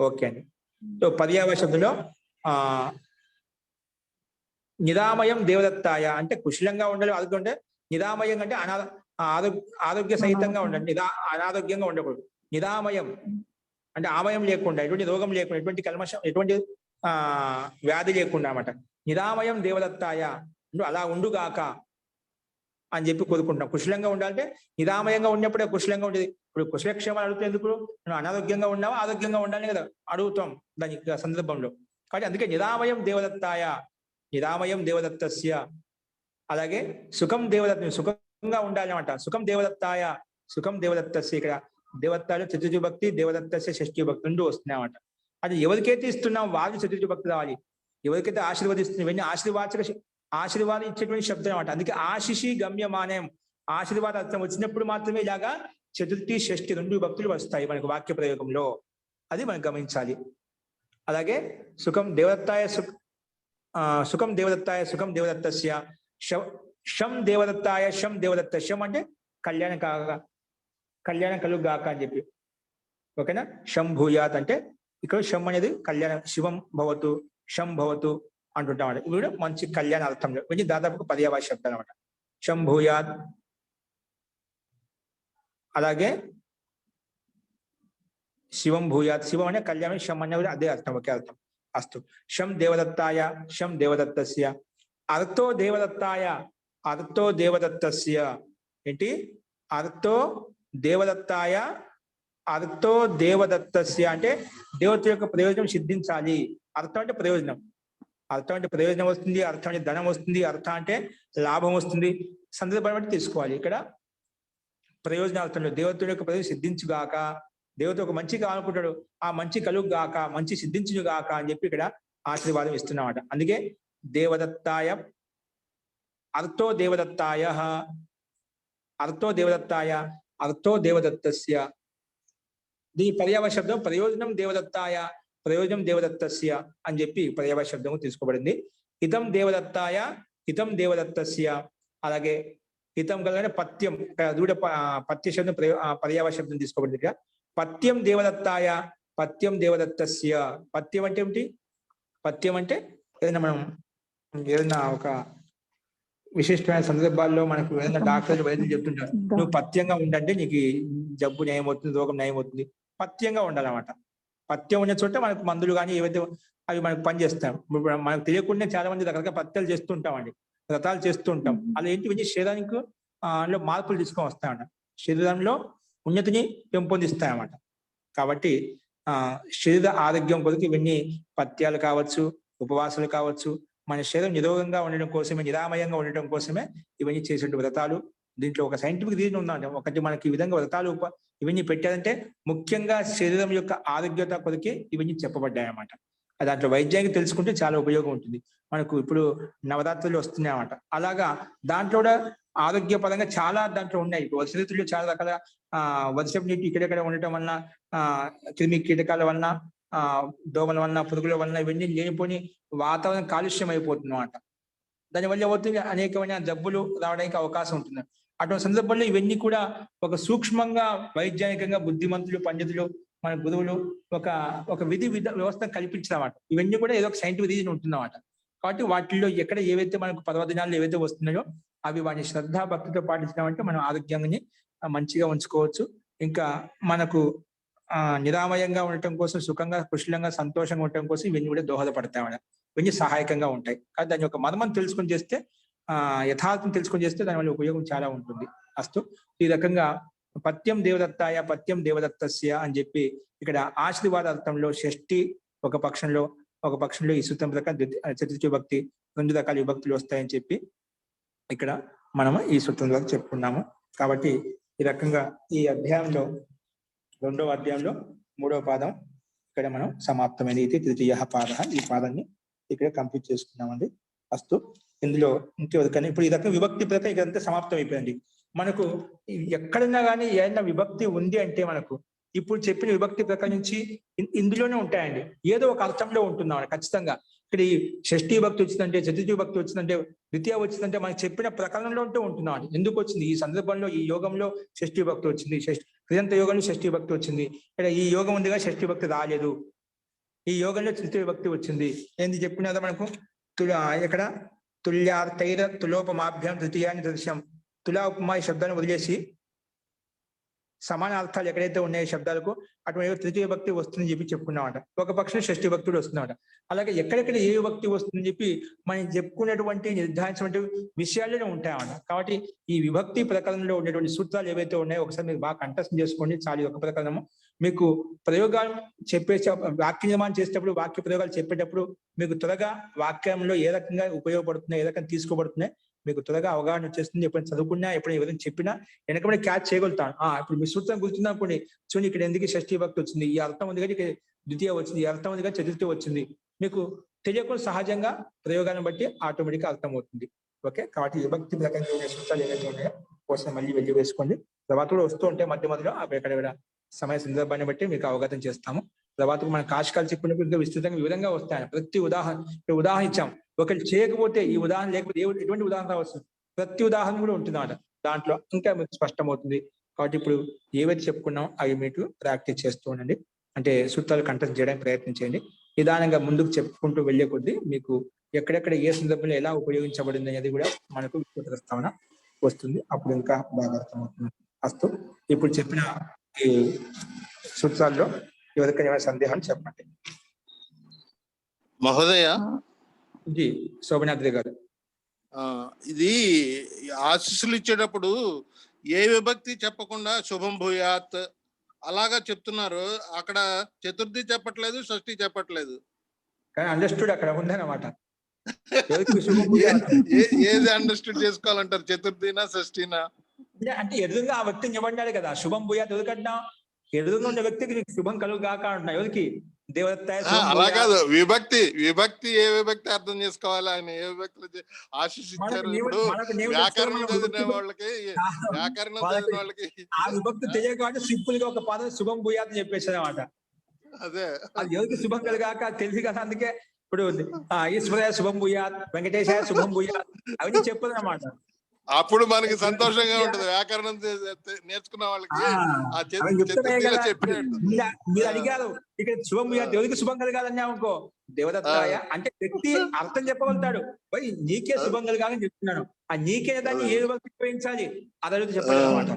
ఓకే అండి. సో పర్యాయ శబ్దంలో నిరామయం దేవదత్తాయ అంటే కుశలంగా ఉండాలి, అందుకుంటే నిరామయం అంటే ఆరోగ్య సహితంగా ఉండండి, అనారోగ్యంగా ఉండకూడదు. నిరామయం అంటే ఆమయం లేకుండా, ఎటువంటి రోగం లేకుండా, ఎటువంటి కల్మషం, ఎటువంటి వ్యాధి లేకుండా అన్నమాట. నిరామయం దేవదత్తాయ, అలా ఉండుగాక అని చెప్పి కోరుకుంటున్నాం. కుశలంగా ఉండాలంటే నిరామయంగా ఉన్నప్పుడే కుశలంగా ఉండేది. ఇప్పుడు కుశలక్షేమాలు అడుగుతేందుకు? నువ్వు అనారోగ్యంగా ఉన్నావా, ఆరోగ్యంగా ఉండాలి కదా అడుగుతాం దాని సందర్భంలో. కాబట్టి అందుకే నిరామయం దేవదత్తాయ, నిరామయం దేవదత్తస్య. అలాగే సుఖం దేవదత్త, సుఖంగా ఉండాలి అన్నమాట. సుఖం దేవదత్తాయ, సుఖం దేవదత్తస్య. ఇక్కడ దేవత్తాలు చతుర్థి భక్తి, దేవదత్తస్య షష్ఠీ భక్తి రెండు వస్తున్నాయన్నమాట. అది ఎవరికైతే ఇస్తున్నాం వారికి చతుర్థి భక్తి రావాలి. ఎవరికైతే ఆశీర్వదిస్తున్నాం ఇవన్నీ ఆశీర్వాదం ఇచ్చేటువంటి శబ్దం అన్నమాట. అందుకే ఆశిషి గమ్యమానం, ఆశీర్వాద అర్థం వచ్చినప్పుడు మాత్రమే ఇలాగా చతుర్థి షష్ఠి రెండు భక్తులు వస్తాయి మనకు వాక్య ప్రయోగంలో. అది మనం గమనించాలి. అలాగే సుఖం దేవదత్తాయ, సుఖం దేవదత్తాయ, సుఖం దేవదత్తస్య. శం దేవదత్తాయ, శం దేవదత్త. శం అంటే కళ్యాణం కలుగాక అని చెప్పి, ఓకేనా. శం భూయాత్ అంటే ఇక్కడ శం అనేది కళ్యాణం, శివం భవతు, శం భవతు అంటుంటాం. ఇవి కూడా మంచి కళ్యాణ అర్థంలో ఇవన్నీ దాదాపు పర్యాయ శబ్దాలు అనమాట. శం భూయాత్. అలాగే శివం భూయాత్, శివం అనే కళ్యాణం, శం అనే కూడా అదే అర్థం, ఒకే అర్థం. అస్తు. శం దేవదత్తాయ, శం దేవదత్తస్య. అర్థో దేవదత్తాయ, అర్థో దేవదత్తస్య. ఏంటి? అర్థో దేవదత్తాయ, అర్థో దేవదత్తస్య అంటే దేవత యొక్క ప్రయోజనం సిద్ధించాలి. అర్థం అంటే ప్రయోజనం, అర్థం అంటే ప్రయోజనం వస్తుంది, అర్థం అంటే ధనం వస్తుంది, అర్థం అంటే లాభం వస్తుంది. సందర్భం బట్టి తీసుకోవాలి. ఇక్కడ ప్రయోజనార్థంలో దేవత యొక్క ప్రయోజనం సిద్ధించుగాక, దేవత ఒక మంచి కావాలనుకుంటాడు, ఆ మంచి కలుగుగాక, మంచి సిద్ధించుగాక అని చెప్పి ఇక్కడ ఆశీర్వాదం ఇస్తున్నమాట. అందుకే దేవదత్తాయ, అర్థో దేవదత్తాయ, అర్థో దేవదత్తాయ, అర్థో దేవదత్తస్య. దీని పర్యాయ శబ్దం ప్రయోజనం దేవదత్తాయ, ప్రయోజనం దేవదత్తస్య అని చెప్పి పర్యాయ శబ్దము తీసుకోబడింది. హితం దేవదత్తాయ, హితం దేవదత్తస్య. అలాగే హితం కలగానే పత్యం, అది కూడా పత్య శబ్దం పర్యాయ శబ్దం తీసుకోబడింది. ఇక్కడ పత్యం దేవదత్తాయ, పత్యం దేవదత్తస్య. పత్యం అంటే ఏమిటి? పత్యం అంటే ఏదైనా ఒక విశిష్టమైన సందర్భాల్లో మనకు ఏదైనా డాక్టర్లు వైద్యులు చెప్తుంటారు, నువ్వు పత్యంగా ఉండంటే నీకు జబ్బు నయమవుతుంది, రోగం నయమవుతుంది. పత్యంగా ఉండాలన్నమాట. పత్యం ఉన్న చోట మనకు మందులు కానీ ఏవైతే అవి మనకు పనిచేస్తాం. మనకు తెలియకుండా చాలా మంది రకరకాల పత్యాలు చేస్తూ ఉంటామండి, వ్రతాలు చేస్తూ ఉంటాం. అలా ఏంటి ఇవన్నీ శరీరానికి అందులో మార్పులు తీసుకొని వస్తాయన్నమాట, శరీరంలో ఉన్నతిని పెంపొందిస్తాయన్నమాట. కాబట్టి శరీర ఆరోగ్యం కొరకు ఇవన్నీ పత్యాలు కావచ్చు, ఉపవాసాలు కావచ్చు, మన శరీరం నిరోగంగా ఉండడం కోసమే, నిరామయంగా ఉండటం కోసమే ఇవన్నీ చేసే వ్రతాలు. దీంట్లో ఒక సైంటిఫిక్ రీజన్ ఉందంటే, ఒకటి మనకి ఈ విధంగా వ్రతాలు ఇవన్నీ పెట్టారంటే ముఖ్యంగా శరీరం యొక్క ఆరోగ్యత కొరకే ఇవన్నీ చెప్పబడ్డాయి అన్నమాట. దాంట్లో వైద్యానికి తెలుసుకుంటే చాలా ఉపయోగం ఉంటుంది. మనకు ఇప్పుడు నవరాత్రులు వస్తున్నాయి అన్నమాట. అలాగా దాంట్లో కూడా ఆరోగ్యపరంగా చాలా దాంట్లో ఉన్నాయి. ఇప్పుడు వర్ష ఋతువులో చాలా రకాల వర్షపు నీటి ఇక్కడెక్కడ ఉండటం వలన, క్రిమి కీటకాల వలన, దోమల వలన, పురుగుల వలన ఇవన్నీ లేనిపోని వాతావరణం కాలుష్యం అయిపోతుంది అన్నమాట. దానివల్ల ఏమవుతుంది, అనేకమైన జబ్బులు రావడానికి అవకాశం ఉంటుంది. అటువంటి సందర్భంలో ఇవన్నీ కూడా ఒక సూక్ష్మంగా వైజ్ఞానికంగా బుద్ధిమంతులు, పండితులు, మన గురువులు ఒక విధి వ్యవస్థ కల్పించినమాట. ఇవన్నీ కూడా ఏదో ఒక సైంటిఫిక్ రీజన్ ఉంటుందన్నమాట. కాబట్టి వాటిల్లో ఎక్కడ ఏవైతే మనకు పర్వదినాలు ఏవైతే వస్తున్నాయో అవి వాటిని శ్రద్ధా భక్తితో పాటించినామంటే మనం ఆరోగ్యాన్ని మంచిగా ఉంచుకోవచ్చు. ఇంకా మనకు నిరామయంగా ఉండటం కోసం, సుఖంగా, కుశలంగా, సంతోషంగా ఉండటం కోసం ఇవన్నీ కూడా దోహదపడతాయి, ఇవన్నీ సహాయకంగా ఉంటాయి. కానీ దాని యొక్క మర్మం తెలుసుకొని చేస్తే, యథార్థం తెలుసుకొని చేస్తే దానివల్ల ఉపయోగం చాలా ఉంటుంది. అస్తు. ఈ రకంగా పత్యం దేవదత్తాయ, పత్యం దేవదత్తస్య అని చెప్పి ఇక్కడ ఆశీర్వాద అర్థంలో షష్ఠి ఒక పక్షంలో, ఈ సూత్రం ప్రకారం చతుర్థి విభక్తి, రెండు రకాల విభక్తులు వస్తాయని చెప్పి ఇక్కడ మనము ఈ సూత్రం ద్వారా చెప్పుకున్నాము. కాబట్టి ఈ రకంగా ఈ అధ్యాయంలో, రెండవ అధ్యాయంలో 3వ పాదం ఇక్కడ మనం సమాప్తమైన ఇది తృతీయ పాద, ఈ పాదాన్ని ఇక్కడ కంప్లీట్ చేసుకున్నామండి. అస్తు. ఇందులో ఇంకెవరికైనా ఇప్పుడు ఈ రకం విభక్తి ప్రకారం ఇదంతా సమాప్తం అయిపోయింది. మనకు ఎక్కడైనా కానీ ఏదైనా విభక్తి ఉంది అంటే మనకు ఇప్పుడు చెప్పిన విభక్తి ప్రకారం నుంచి ఇందులోనే ఉంటాయండి, ఏదో ఒక అర్థంలో ఉంటున్నాం ఖచ్చితంగా. ఇక్కడ ఈ షష్ఠీ విభక్తి వచ్చిందంటే, చతుర్థి విభక్తి వచ్చిందంటే, ద్వితీయ వచ్చిందంటే మనకు చెప్పిన ప్రకరణంలో ఉంటున్నాం. ఎందుకు వచ్చింది? ఈ సందర్భంలో ఈ యోగంలో షష్ఠీ విభక్తి వచ్చింది, కృదంత యోగంలో షష్ఠీ విభక్తి వచ్చింది. ఇక్కడ ఈ యోగం ఉందిగా షష్ఠీ విభక్తి రాలేదు, ఈ యోగంలో తృతీయ విభక్తి వచ్చింది. ఏంది చెప్పినదా మనకు? ఇక్కడ తుల్యార్థైర తులోపమాభ్యాం తృతీయాన్ని దృశ్యం తులా ఉపమా ఈ శబ్దాన్ని వదిలేసి సమాన అర్థాలు ఎక్కడైతే ఉన్నాయో శబ్దాలకు అటువంటి తృతీయ విభక్తి వస్తుందని చెప్పి చెప్పుకున్నామంట. ఒక పక్షం షష్ఠీ విభక్తి కూడా వస్తుందన్నమాట. అలాగే ఎక్కడెక్కడ ఏ విభక్తి వస్తుందని చెప్పి మనం చెప్పుకునేటువంటి నిర్ధారించినటువంటి విషయాల్లోనే ఉంటాయన్నమాట. కాబట్టి ఈ విభక్తి ప్రకరణంలో ఉండేటువంటి సూత్రాలు ఏవైతే ఉన్నాయో ఒకసారి మీరు బాగా కంఠస్థం చేసుకోండి. చాలు ఒక ప్రకరణము. మీకు ప్రయోగాలు చెప్పేసి వాక్య నిర్మాణం చేసేటప్పుడు వాక్య ప్రయోగాలు చెప్పేటప్పుడు మీకు త్వరగా వాక్యంలో ఏ రకంగా ఉపయోగపడుతున్నాయి, ఏ రకంగా తీసుకోబడుతున్నాయి మీకు త్వరగా అవగాహన వచ్చేస్తుంది. ఎప్పుడైనా చదువుకున్నా ఎప్పుడైనా ఎవరైనా చెప్పినా వెనకబడి క్యాచ్ చేయగలుగుతాను. ఇప్పుడు మీ సూత్రం గుర్తున్నప్పుడు చూడండి ఇక్కడ ఎందుకు షష్ఠీ భక్తి వచ్చింది, ఈ అర్థం ఉంది కానీ ద్వితీయ వచ్చింది, ఈ అర్థం ఉంది కానీ చతుర్థి వచ్చింది. మీకు తెలియకుండా సహజంగా ప్రయోగాన్ని బట్టి ఆటోమేటిక్గా అర్థం అవుతుంది. ఓకే, కాబట్టి విభక్తి రకంగా సూత్రాలు ఏవైతే ఉన్నాయో కోసం మళ్ళీ వెళ్ళి వేసుకోండి. తర్వాత కూడా వస్తూ ఉంటే మధ్య మధ్యలో ఎక్కడ సమయ సందర్భాన్ని బట్టి మీకు అవగతం చేస్తాము. తర్వాత మన కాశకాలు చెప్పినప్పుడు ఇంకా విస్తృతంగా వివరంగా వస్తాయి. ప్రతి ఉదాహరణ ఇచ్చాం. ఒకటి చేయకపోతే ఈ ఉదాహరణ లేకపోతే ఎటువంటి ఉదాహరణ రావచ్చు, ప్రతి ఉదాహరణ కూడా ఉంటుందన్నమాట. దాంట్లో ఇంకా మీకు స్పష్టమవుతుంది. కాబట్టి ఇప్పుడు ఏవైతే చెప్పుకున్నామో అవి మీకు ప్రాక్టీస్ చేస్తూ ఉండండి. అంటే సూత్రాలు కంఠస్థం చేయడానికి ప్రయత్నం చేయండి. నిదానంగా ముందుకు చెప్పుకుంటూ వెళ్లే కొద్దీ మీకు ఎక్కడెక్కడ ఏ సందర్భంలో ఎలా ఉపయోగించబడింది అనేది కూడా మనకు ప్రస్తావన వస్తుంది. అప్పుడు ఇంకా బాగా అర్థమవుతుంది. అస్తు ఇప్పుడు చెప్పిన ఈ సూత్రాల్లో ఎవరికైనా ఏమైనా సందేహాలు చెప్పండి. మహోదయ, జీ శోభనాద్రి గారు, ఇది ఆశీస్సులు ఇచ్చేటప్పుడు ఏ విభక్తి చెప్పకుండా శుభం భూయాత్ అలాగా చెప్తున్నారు. అక్కడ చతుర్థి చెప్పట్లేదు, షష్ఠి చెప్పట్లేదు. కానీ అండర్స్టూడ్ అక్కడ ఉందన్నమాట. ఏది అండర్స్టూడ్ చేసుకోవాలంటారు, చతుర్థినా షష్ఠినా? అంటే ఎదురుగా ఆ వ్యక్తిని చెప్పండి కదా, శుభం భూయాత్ ఎందుకంటున్నా, ఎదురుగా ఉన్న వ్యక్తికి నీకు శుభం కలుగు కాక అంటున్నా. ఎవరికి? దేవదత్తాయ. అలా కాదు, విభక్తి ఏ విభక్తి అర్థం చేసుకోవాలి, ఆయన ఏ విభక్తులు ఆశీస్సిచ్చారు. ఇప్పుడు వ్యాకరణం చదివిన వాళ్ళకి ఆ విభక్తి తెలియక కాబట్టి సింపుల్ గా ఒక పదం శుభం భూయాత్ అని చెప్పేసారు అన్నమాట. అదే అది ఎవరికి శుభం కలుగాక తెలిసి కదా. అందుకే ఇప్పుడు ఈశ్వరయ్య శుభం భూయాత్, వెంకటేశయ్య శుభం భూయాత్ అవన్నీ చెప్పదు అన్నమాట. అప్పుడు మనకి సంతోషంగా ఉంటది. వ్యాకరణం నేర్చుకున్న వాళ్ళకి మీరు అడిగారు ఇక్కడ శుభం దేవుడికి శుభం కలగాలని అనుకో, దేవదత్తాయ అంటే వ్యక్తి అర్థం చెప్పగలుగుతాడు. నీకే శుభం కలగాలని చెప్తున్నాను. ఆ నీకే దాన్ని ఏ విభక్తి ఉపయోగించాలి అదే చెప్పాలి అనమాట.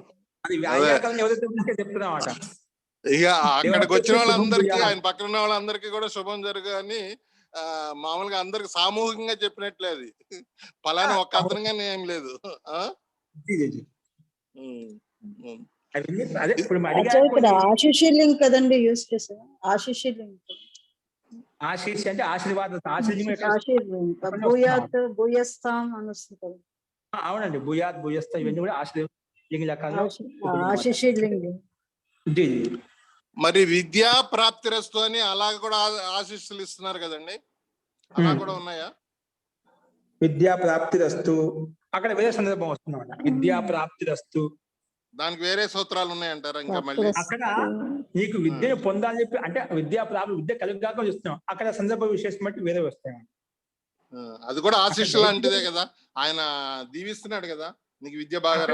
అది వ్యాకరణం ఎవరైతే చెప్తున్నా అన్నమాట. ఇక అక్కడికి వచ్చిన వాళ్ళందరికీ, ఆయన పక్కన ఉన్న వాళ్ళందరికీ కూడా శుభం జరగాలని మామూలుగా అందరికి సామూహికంగా చెప్పినట్లేదు. ఫలానా ఒక్క అర్థంగానే ఏం లేదు. ఆశీషిలింగ్ కదండి యూస్ చేసారు. ఆశీషిలింగ్ అంటే ఆశీర్వాద భూయాత్ భూయస్థాం అనుస్తుంది. అవునండి, భూయాత్ భూయస్థ ఇవన్నీ కూడా ఆశీర్లింగ లెక్కల్లో ఆశీషిలింగ్. మరి విద్యా ప్రాప్తిరస్తు అని అలా కూడా ఆశీస్సులు ఇస్తున్నారు కదండి, అలా కూడా ఉన్నాయా? విద్యా ప్రాప్తిరస్తు అక్కడ వేరే సందర్భం వస్తుందన్నమాట. విద్యా ప్రాప్తిరస్తు దానికి వేరే సూత్రాలు ఉన్నాయంటారా? ఇంకా మళ్ళీ అక్కడ నీకు విద్యను పొందాలని చెప్పి అంటే విద్య కలుగుగాక చూస్తున్నాం. అక్కడ సందర్భ విశేషం బట్టి వేరే వస్తాయి. అది కూడా ఆశీస్సులు అంటేదే కదా, ఆయన దీవిస్తున్నాడు కదా, నీకు విద్య బాగా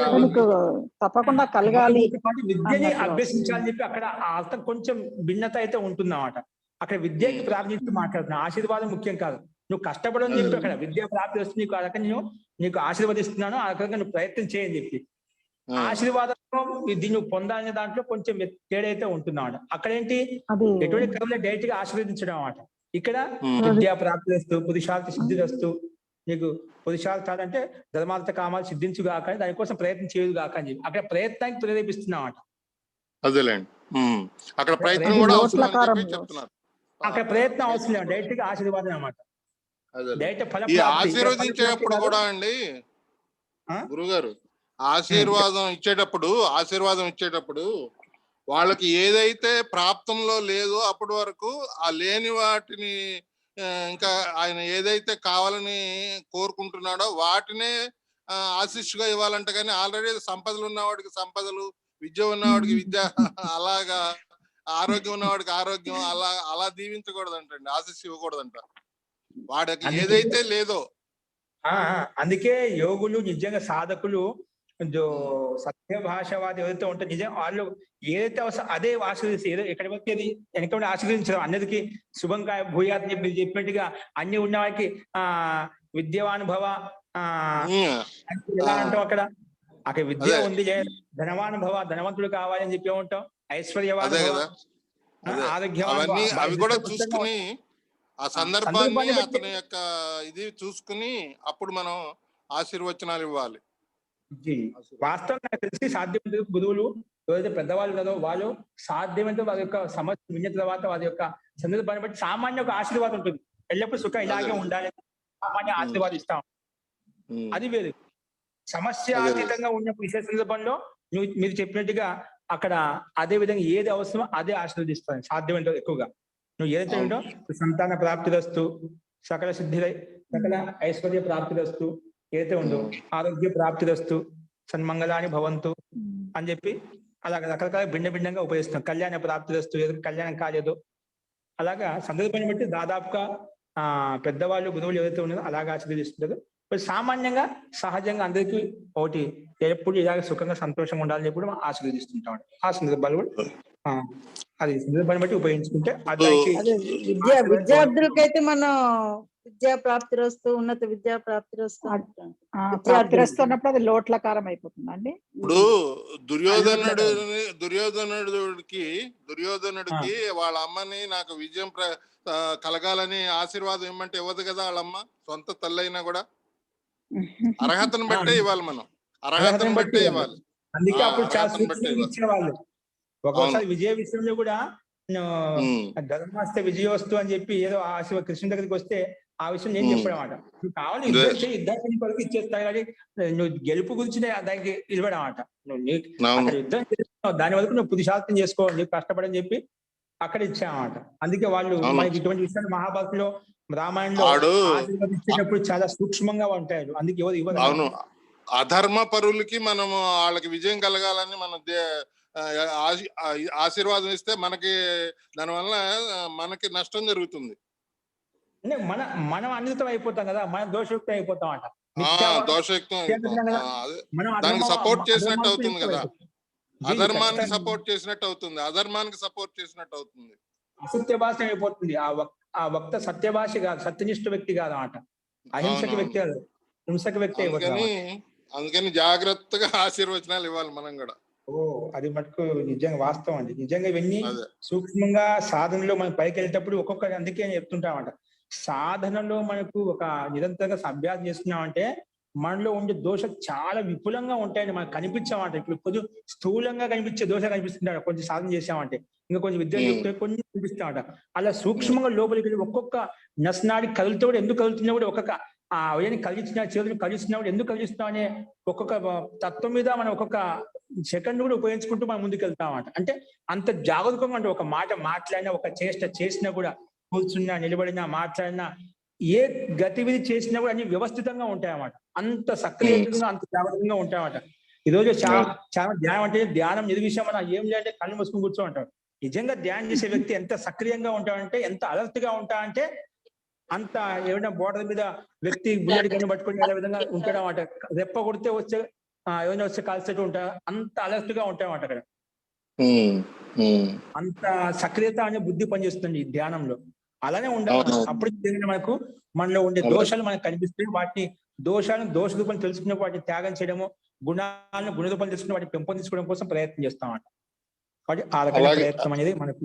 తప్పకుండా కలగాలి, విద్యని అభ్యసించాలని చెప్పి అక్కడ ఆ అర్థం కొంచెం భిన్నత అయితే ఉంటుందన్నమాట. అక్కడ విద్యకి ప్రాప్తి మాట్లాడుతున్నా, ఆశీర్వాదం ముఖ్యం కాదు. నువ్వు కష్టపడని చెప్పి అక్కడ విద్యా ప్రాప్తి వస్తుంది, నీకు ఆ రకంగా నీకు ఆశీర్వదిస్తున్నాను, ఆ రకంగా నువ్వు ప్రయత్నం చేయని చెప్పి ఆశీర్వాదంలో దీన్ని పొందాలనే దాంట్లో కొంచెం తేడైతే ఉంటున్నాడు. అక్కడ ఏంటి ఎటువంటి క్రమంలో డైరెక్ట్ గా ఆశీర్వదించడం అన్నమాట. ఇక్కడ విద్యా ప్రాప్తి వస్తూ పురుషార్థ సిద్ధి వస్తూ నీకు పురుషార్థాలు అంటే ధర్మార్థ కామాలు సిద్ధించుగాక, దానికోసం ప్రయత్నం చేయదుగాక అని చెప్పి అక్కడ ప్రయత్నానికి ప్రేరేపిస్తున్నామాట. అదేలేండి, అక్కడ ప్రయత్నం కూడా చెప్తున్నారు. అక్కడ ప్రయత్నం అవసరం లేదు, డైరెక్ట్ గా ఆశీర్వాదం అన్నమాట. డైరెక్ట్ ఫలం ఆశీర్వదించేటప్పుడు కూడా అండి గురుగారు, ఆశీర్వాదం ఇచ్చేటప్పుడు వాళ్ళకి ఏదైతే ప్రాప్తంలో లేదో అప్పటి వరకు ఆ లేని వాటిని ఇంకా ఆయన ఏదైతే కావాలని కోరుకుంటున్నాడో వాటినే ఆశీస్సుగా ఇవ్వాలంట. కానీ ఆల్రెడీ సంపదలు ఉన్నవాడికి సంపదలు, విద్య ఉన్నవాడికి విద్య, అలాగా ఆరోగ్యం ఉన్నవాడికి ఆరోగ్యం, అలా దీవించకూడదంటండి, ఆశీస్సు ఇవ్వకూడదంట వాడికి ఏదైతే లేదో. అందుకే యోగులు నిజంగా సాధకులు సత్య భాషవాది ఎవరైతే ఉంటే నిజంగా వాళ్ళు ఏదైతే అవసరం అదే ఆశీర్వదిస్తే, ఏదో ఎక్కడ వచ్చేది వెనక ఆశీర్వదించడం అన్నిటికీ శుభంకాయ భూయాత్ మీరు చెప్పినట్టుగా అన్ని ఉన్న వారికి విద్యానుభవ ఎలా అంటాం అక్కడ అక్కడ విద్య అదే. ఉంది, ధనవాన్ భవ, ధనవంతుడు కావాలని చెప్పి ఏమంటాం, ఐశ్వర్యవాన్ అదే భవ, కదా, అదే ఆరోగ్యవాన్ భవ. అవన్నీ అవి కూడా పుస్తకంగా చూసుకుని ఆ సందర్భాన్ని సందర్భాన్ని బట్టి అతని యొక్క ఇది చూసుకుని అప్పుడు మనం ఆశీర్వచనాలు ఇవ్వాలి. వాస్తవంగా నాకు తెలిసి సాధ్యమైనంత గురువులు ఎవరైతే పెద్దవాళ్ళు కదో వాళ్ళు సాధ్యమైనంత వారి యొక్క సమస్య విన్న తర్వాత వారి యొక్క సందర్భాన్ని బట్టి సామాన్య ఒక ఆశీర్వాదం ఉంటుంది. ఎల్లప్పుడూ సుఖం ఇలాగే ఉండాలి, సామాన్య ఆశీర్వాదిస్తాం, ఉమ్. అది వేరు. సమస్యాతీతంగా ఉన్న విశేష సందర్భంలో మీరు చెప్పినట్టుగా అక్కడ అదే విధంగా ఏది అవసరమో అదే ఆశీర్వదిస్తాను సాధ్యమైనంత ఎక్కువగా. నువ్వు ఏదైతే ఏంటో సంతాన ప్రాప్తిరస్తు, సకల సిద్ధి, సకల ఐశ్వర్య ప్రాప్తిరస్తు, ఏదైతే ఉందో ఆరోగ్య ప్రాప్తిరస్తు, సన్మంగళాన్ని భవంతు అని చెప్పి అలాగే రకరకాల భిన్న భిన్నంగా ఉపయోగిస్తాం. కళ్యాణ ప్రాప్తిరస్తు, ఏదో కళ్యాణం కాలేదు, అలాగా సందర్భాన్ని బట్టి దాదాపుగా పెద్దవాళ్ళు గురువులు ఏదైతే ఉన్నారో అలాగా ఆశీర్వదిస్తుంటారు. సామాన్యంగా సహజంగా అందరికీ ఒకటి ఎప్పుడు ఇలాగ సుఖంగా సంతోషంగా ఉండాలని చెప్పి మనం ఆశీర్వదిస్తుంటాం. ఆ సందర్భాలు కూడా అది సందర్భాన్ని బట్టి ఉపయోగించుకుంటే అదే విద్యార్థులకైతే మనం విద్యా ప్రాప్తిరస్తు, ఉన్నత విద్యా ప్రాప్తిరస్తు అంటాం. ప్రాప్తిరస్తున్నప్పుడు అది లోట్లకారం అయిపోతుందండి. ఇప్పుడు దుర్యోధనుడికి వాళ్ళ అమ్మని నాకు విజయం కలగాలని ఆశీర్వాదం ఇమ్మంటే ఇవ్వదు కదా వాళ్ళమ్మ, సొంత తల్లి అయినా కూడా. అర్హతను బట్టే ఇవ్వాలి, మనం అర్హతను బట్టే ఇవ్వాలి. అందుకే అప్పుడు చాలా సూక్ష్మంగా ఇచ్చేవాళ్ళు. ఒక్కోసారి విజయ విషయంలో కూడా ధర్మాస్త విజయోస్తు అని చెప్పి ఏదో కృష్ణుడి దగ్గరికి వస్తే ఆ విషయం నేను చెప్పడం అన్నమాట. నువ్వు కావాలి యుద్ధం కొరకు ఇచ్చేస్తాయి, కానీ నువ్వు గెలుపు గురించి దానికి ఇవ్వడం అన్నమాట. నువ్వు యుద్ధం చేస్తున్నావు, దాని వరకు నువ్వు పురుషార్థం చేసుకో, నీకు కష్టపడని చెప్పి అక్కడ ఇచ్చామన్నమాట. అందుకే వాళ్ళు మనకి ఇటువంటి విషయాలు మహాభారతంలో, రామాయణంలో ఆశీర్వదించేటప్పుడు చాలా సూక్ష్మంగా ఉంటాయి. అందుకే ఎవరు ఇవ్వరు. అవును, అధర్మ పరులకి మనము వాళ్ళకి విజయం కలగాలని మనం ఆశీర్వాదం ఇస్తే మనకి దానివల్ల మనకి నష్టం జరుగుతుంది. మనం అన్నితం అయిపోతాం కదా, మనం దోషయుక్తం అయిపోతాం అంట. దోషయుక్తం దానికి సపోర్ట్ చేసినట్టు అవుతుంది కదా, అధర్మానికి సపోర్ట్ చేసినట్టు అవుతుంది, అధర్మానికి సపోర్ట్ చేసినట్టు అవుతుంది, అసత్య భాష అయిపోతుంది. ఆ వక్త సత్య భాష కాదు, సత్యనిష్ఠ వ్యక్తి కాదు అన్నమాట, అహింసక వ్యక్తి కాదు, హింసక వ్యక్తి అయిపోతుంది. అందుకని జాగ్రత్తగా ఆశీర్వచనాలు ఇవ్వాలి మనం కూడా. అది మటుకు నిజంగా వాస్తవం అండి. నిజంగా ఇవన్నీ సూక్ష్మంగా సాధనలో మనం పైకి వెళ్ళేటప్పుడు ఒక్కొక్కటి, అందుకే నేను చెప్తుంటామంట, సాధనలో మనకు ఒక నిరంతరంగా అభ్యాసం చేస్తున్నామంటే మనలో ఉండే దోష చాలా విపులంగా ఉంటాయని మనకు కనిపించామంట. ఇప్పుడు కొంచెం స్థూలంగా కనిపించే దోష కనిపిస్తుంటాడు, కొంచెం సాధన చేసామంటే, ఇంకా కొంచెం విద్య కొంచెం కనిపిస్తామంట. అలా సూక్ష్మంగా లోపలికి వెళ్ళి ఒక్కొక్క నస్నాడి కదులుతో కూడా ఎందుకు కదులుతున్నా కూడా ఒక్కొక్క అవన్నీ కలిగించిన చేతులు కలిగిస్తున్నా కూడా ఎందుకు కలిగిస్తున్నాం అనే ఒక్కొక్క తత్వం మీద మనం ఒక్కొక్క సెకండ్ కూడా ఉపయోగించుకుంటూ మనం ముందుకు వెళ్తామంట. అంటే అంత జాగరూకంగా అంటే ఒక మాట మాట్లాడినా, ఒక చేష్ట చేసినా కూడా, కూర్చున్నా, నిలబడినా, మాట్లాడినా, ఏ గతివిధి చేసినా కూడా అన్ని వ్యవస్థితంగా ఉంటాయన్నమాట. అంత సక్రియంగా, అంత జాగ్రత్తగా ఉంటాయన్నమాట. ఈరోజు చాలా ధ్యానం అంటే ధ్యానం నిర్విషయం మనం ఏం లేదంటే కళ్ళు మూసుకుని కూర్చో ఉంటాడు. నిజంగా ధ్యానం చేసే వ్యక్తి ఎంత సక్రియంగా ఉంటాడంటే, ఎంత అలర్ట్ గా ఉంటాడంటే, అంత ఏమైనా బోర్డర్ మీద వ్యక్తి బుల్లెట్ గన్ను పట్టుకుని అదే విధంగా ఉంటాడు అన్నమాట. రెప్ప కొడితే వచ్చే ఏమైనా వచ్చే కాల్సేట్టు ఉంటా, అంత అలర్ట్ గా ఉంటాయన్నమాట అక్కడ. అంత సక్రియత అనే బుద్ధి పనిచేస్తుంది ఈ ధ్యానంలో. అలానే ఉండాలి. అప్పుడు మనకు మనలో ఉండే దోషాలు మనకు కనిపిస్తాయి. వాటిని దోష రూపం తెలుసుకునే వాటిని త్యాగం చేయడము, గుణాలను గుణ రూపం తెలుసుకుని వాటిని పెంపొందించుకోవడం కోసం ప్రయత్నం చేస్తామంట. కాబట్టి ఆ రకమైన ప్రయత్నం అనేది మనకు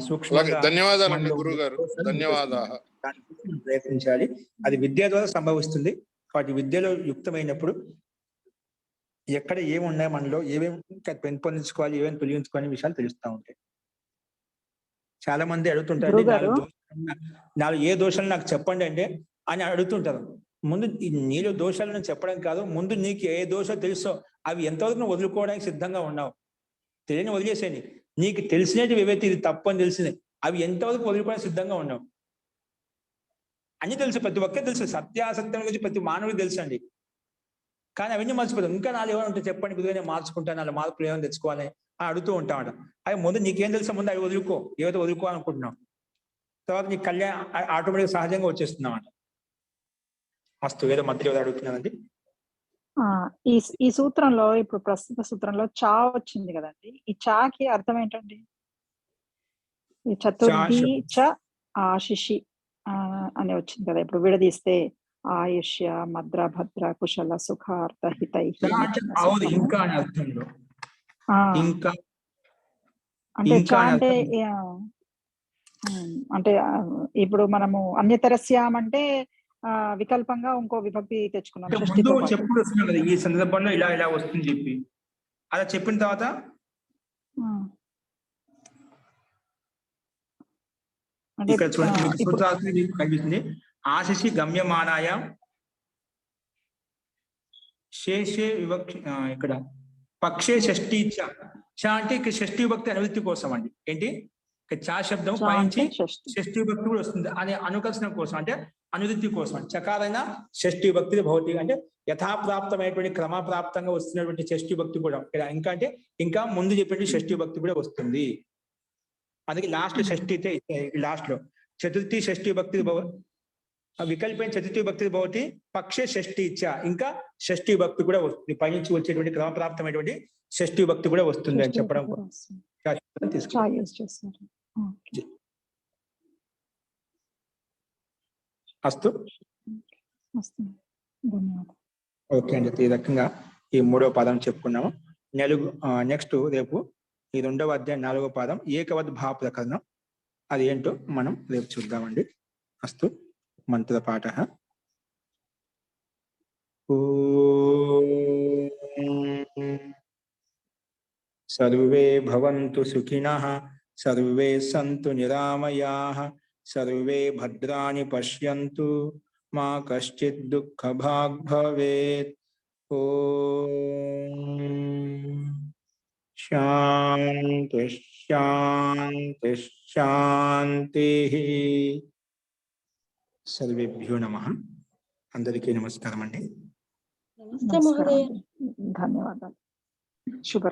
సూక్ష్మంగా. ధన్యవాదాలు గురువు గారు, ధన్యవాదాలు. ప్రయత్నించాలి. అది విద్య ద్వారా సంభవిస్తుంది. కాబట్టి విద్యలో యుక్తమైనప్పుడు ఎక్కడ ఏమున్నాయి, మనలో ఏమేమి పెంపొందించుకోవాలి, ఏమేమి తొలగించుకోవాలి విషయాలు తెలుస్తూ ఉంటాయి. చాలా మంది అడుగుతుంటారు, నాలుగు ఏ దోషాలు నాకు చెప్పండి అంటే అని అడుగుతుంటారు. ముందు నీలో దోషాలను చెప్పడం కాదు, ముందు నీకు ఏ దోషం తెలుసో అవి ఎంతవరకు నువ్వు వదులుకోవడానికి సిద్ధంగా ఉన్నావు. తెలియని వదిలేసేయండి. నీకు తెలిసినవి ఏవైతే ఇది తప్పు అని తెలిసినవి అవి ఎంతవరకు వదులుకోవడానికి సిద్ధంగా ఉన్నావు అని తెలుసు. ప్రతి ఒక్కరికి తెలుసు, సత్యాసత్యం గురించి ప్రతి మానవుడికి తెలుసు అండి. కానీ అవన్నీ మర్చిపోతాం. ఇంకా నాలుగు ఏమైనా ఉంటే చెప్పండి గురువు, నేను మార్చుకుంటాను, నాలుగు మార్పులు ఏమైనా తెచ్చుకోవాలి అని అడుగుతూ ఉంటామంట. అవి ముందు నీకేం తెలుసా, ముందు అవి వదులుకో, ఏవైతే వదులుకోవాలనుకుంటున్నావు. తర్వాత నీ కళ్యాణం ఆటోమేటిక్ సహజంగా వచ్చేస్తున్నామంట. మస్తు ఏదో మధ్యలో అడుగుతున్నానండి. ఈ సూత్రంలో, ఇప్పుడు ప్రస్తుత సూత్రంలో చా వచ్చింది కదండి, ఈ చాకి అర్థం ఏంటండి? ఈ చతుర్థి చ ఆశిషి అని వచ్చింది కదా, ఇప్పుడు విడదీస్తే ఆయుష్య మద్ర భద్ర కుశల సుఖార్థ హితై చ అంటే అవును ఇంకా అనే అర్థంలో ఇంకా అంటే ఇంకా చా అనే అంటే అర్థం. అంటే ఇప్పుడు మనము అన్యతరస్యాం అంటే వికల్పంగా ఇంకో విభక్తి తెచ్చుకున్నాం అంటే ముందు షష్ఠితో పాటు. చెప్పుడు వస్తున్నాం కదా ఈ సందర్భంలో ఇలా ఇలా వస్తుంది చెప్పి అలా చెప్పిన తర్వాత ఆ. అంటే ఇక్కడ చూడండి మీకు ఇప్పుడు సూత్రాలు మీకు కనిపిస్తుంది. ఆశిషి గమ్యమానాయ శేషే వివక్ష ఇక్కడ పక్షే షష్ఠీ చ. చ అంటే ఇక్కడ షష్ఠీ విభక్తి అనువృత్తి కోసం అండి. ఏంటి ఇక్కడ చా శబ్దం చా పైంచి అంటే షష్ఠి. షష్ఠీ విభక్తి కూడా వస్తుంది అనే అనుకల్సన కోసం అంటే అనువృత్తి కోసం. చకారైన షష్ఠీ విభక్తి భౌతిక అంటే యథాప్రాప్తమైనటువంటి క్రమప్రాప్తంగా వస్తున్నటువంటి షష్ఠీ విభక్తి కూడా ఇక్కడ ఇంకా అంటే ఇంకా ముందు చెప్పినటువంటి షష్ఠీ విభక్తి కూడా వస్తుంది. అందుకే లాస్ట్ షష్ఠి లాస్ట్ లో చతుర్థి షష్ఠీ భక్తి వికల్పైన చతుర్థి భక్తి భవతి పక్షే షష్ఠి ఇచ్చ ఇంకా షష్ఠీ భక్తి కూడా వస్తుంది. పైనుంచి వచ్చేటువంటి క్రమప్రాప్తమైనటువంటి షష్ఠీ భక్తి కూడా వస్తుంది అని చెప్పడం చా యూజ్ చేస్తారు. ఓకే. అస్తు వస్తుంది. ధన్యవాదాలు. ఓకే అండి. ఈ రకంగా ఈ 3వ పాదం చెప్పుకున్నాము. నెక్స్ట్ రేపు ఈ 2వ అధ్యాయం 4వ పాదం ఏకవద్ భావ ప్రకరణం అది ఏంటో మనం రేపు చూద్దామండి. అస్తు మంత్ర పాఠ. సర్వే భవంతు సుఖినః సర్వే సంతు నిరామయాః సర్వే భద్రాణి పశ్యంతు మా కశ్చిత్ దుఃఖభాగ్ భవేత్. ఓం శాంతి శాంతి శాంతి. సర్వేభ్యో నమః. అందరికీ నమస్కారం అండి. నమస్తే మహోదయ. ధన్యవాదాలు. శుభరాత్రి.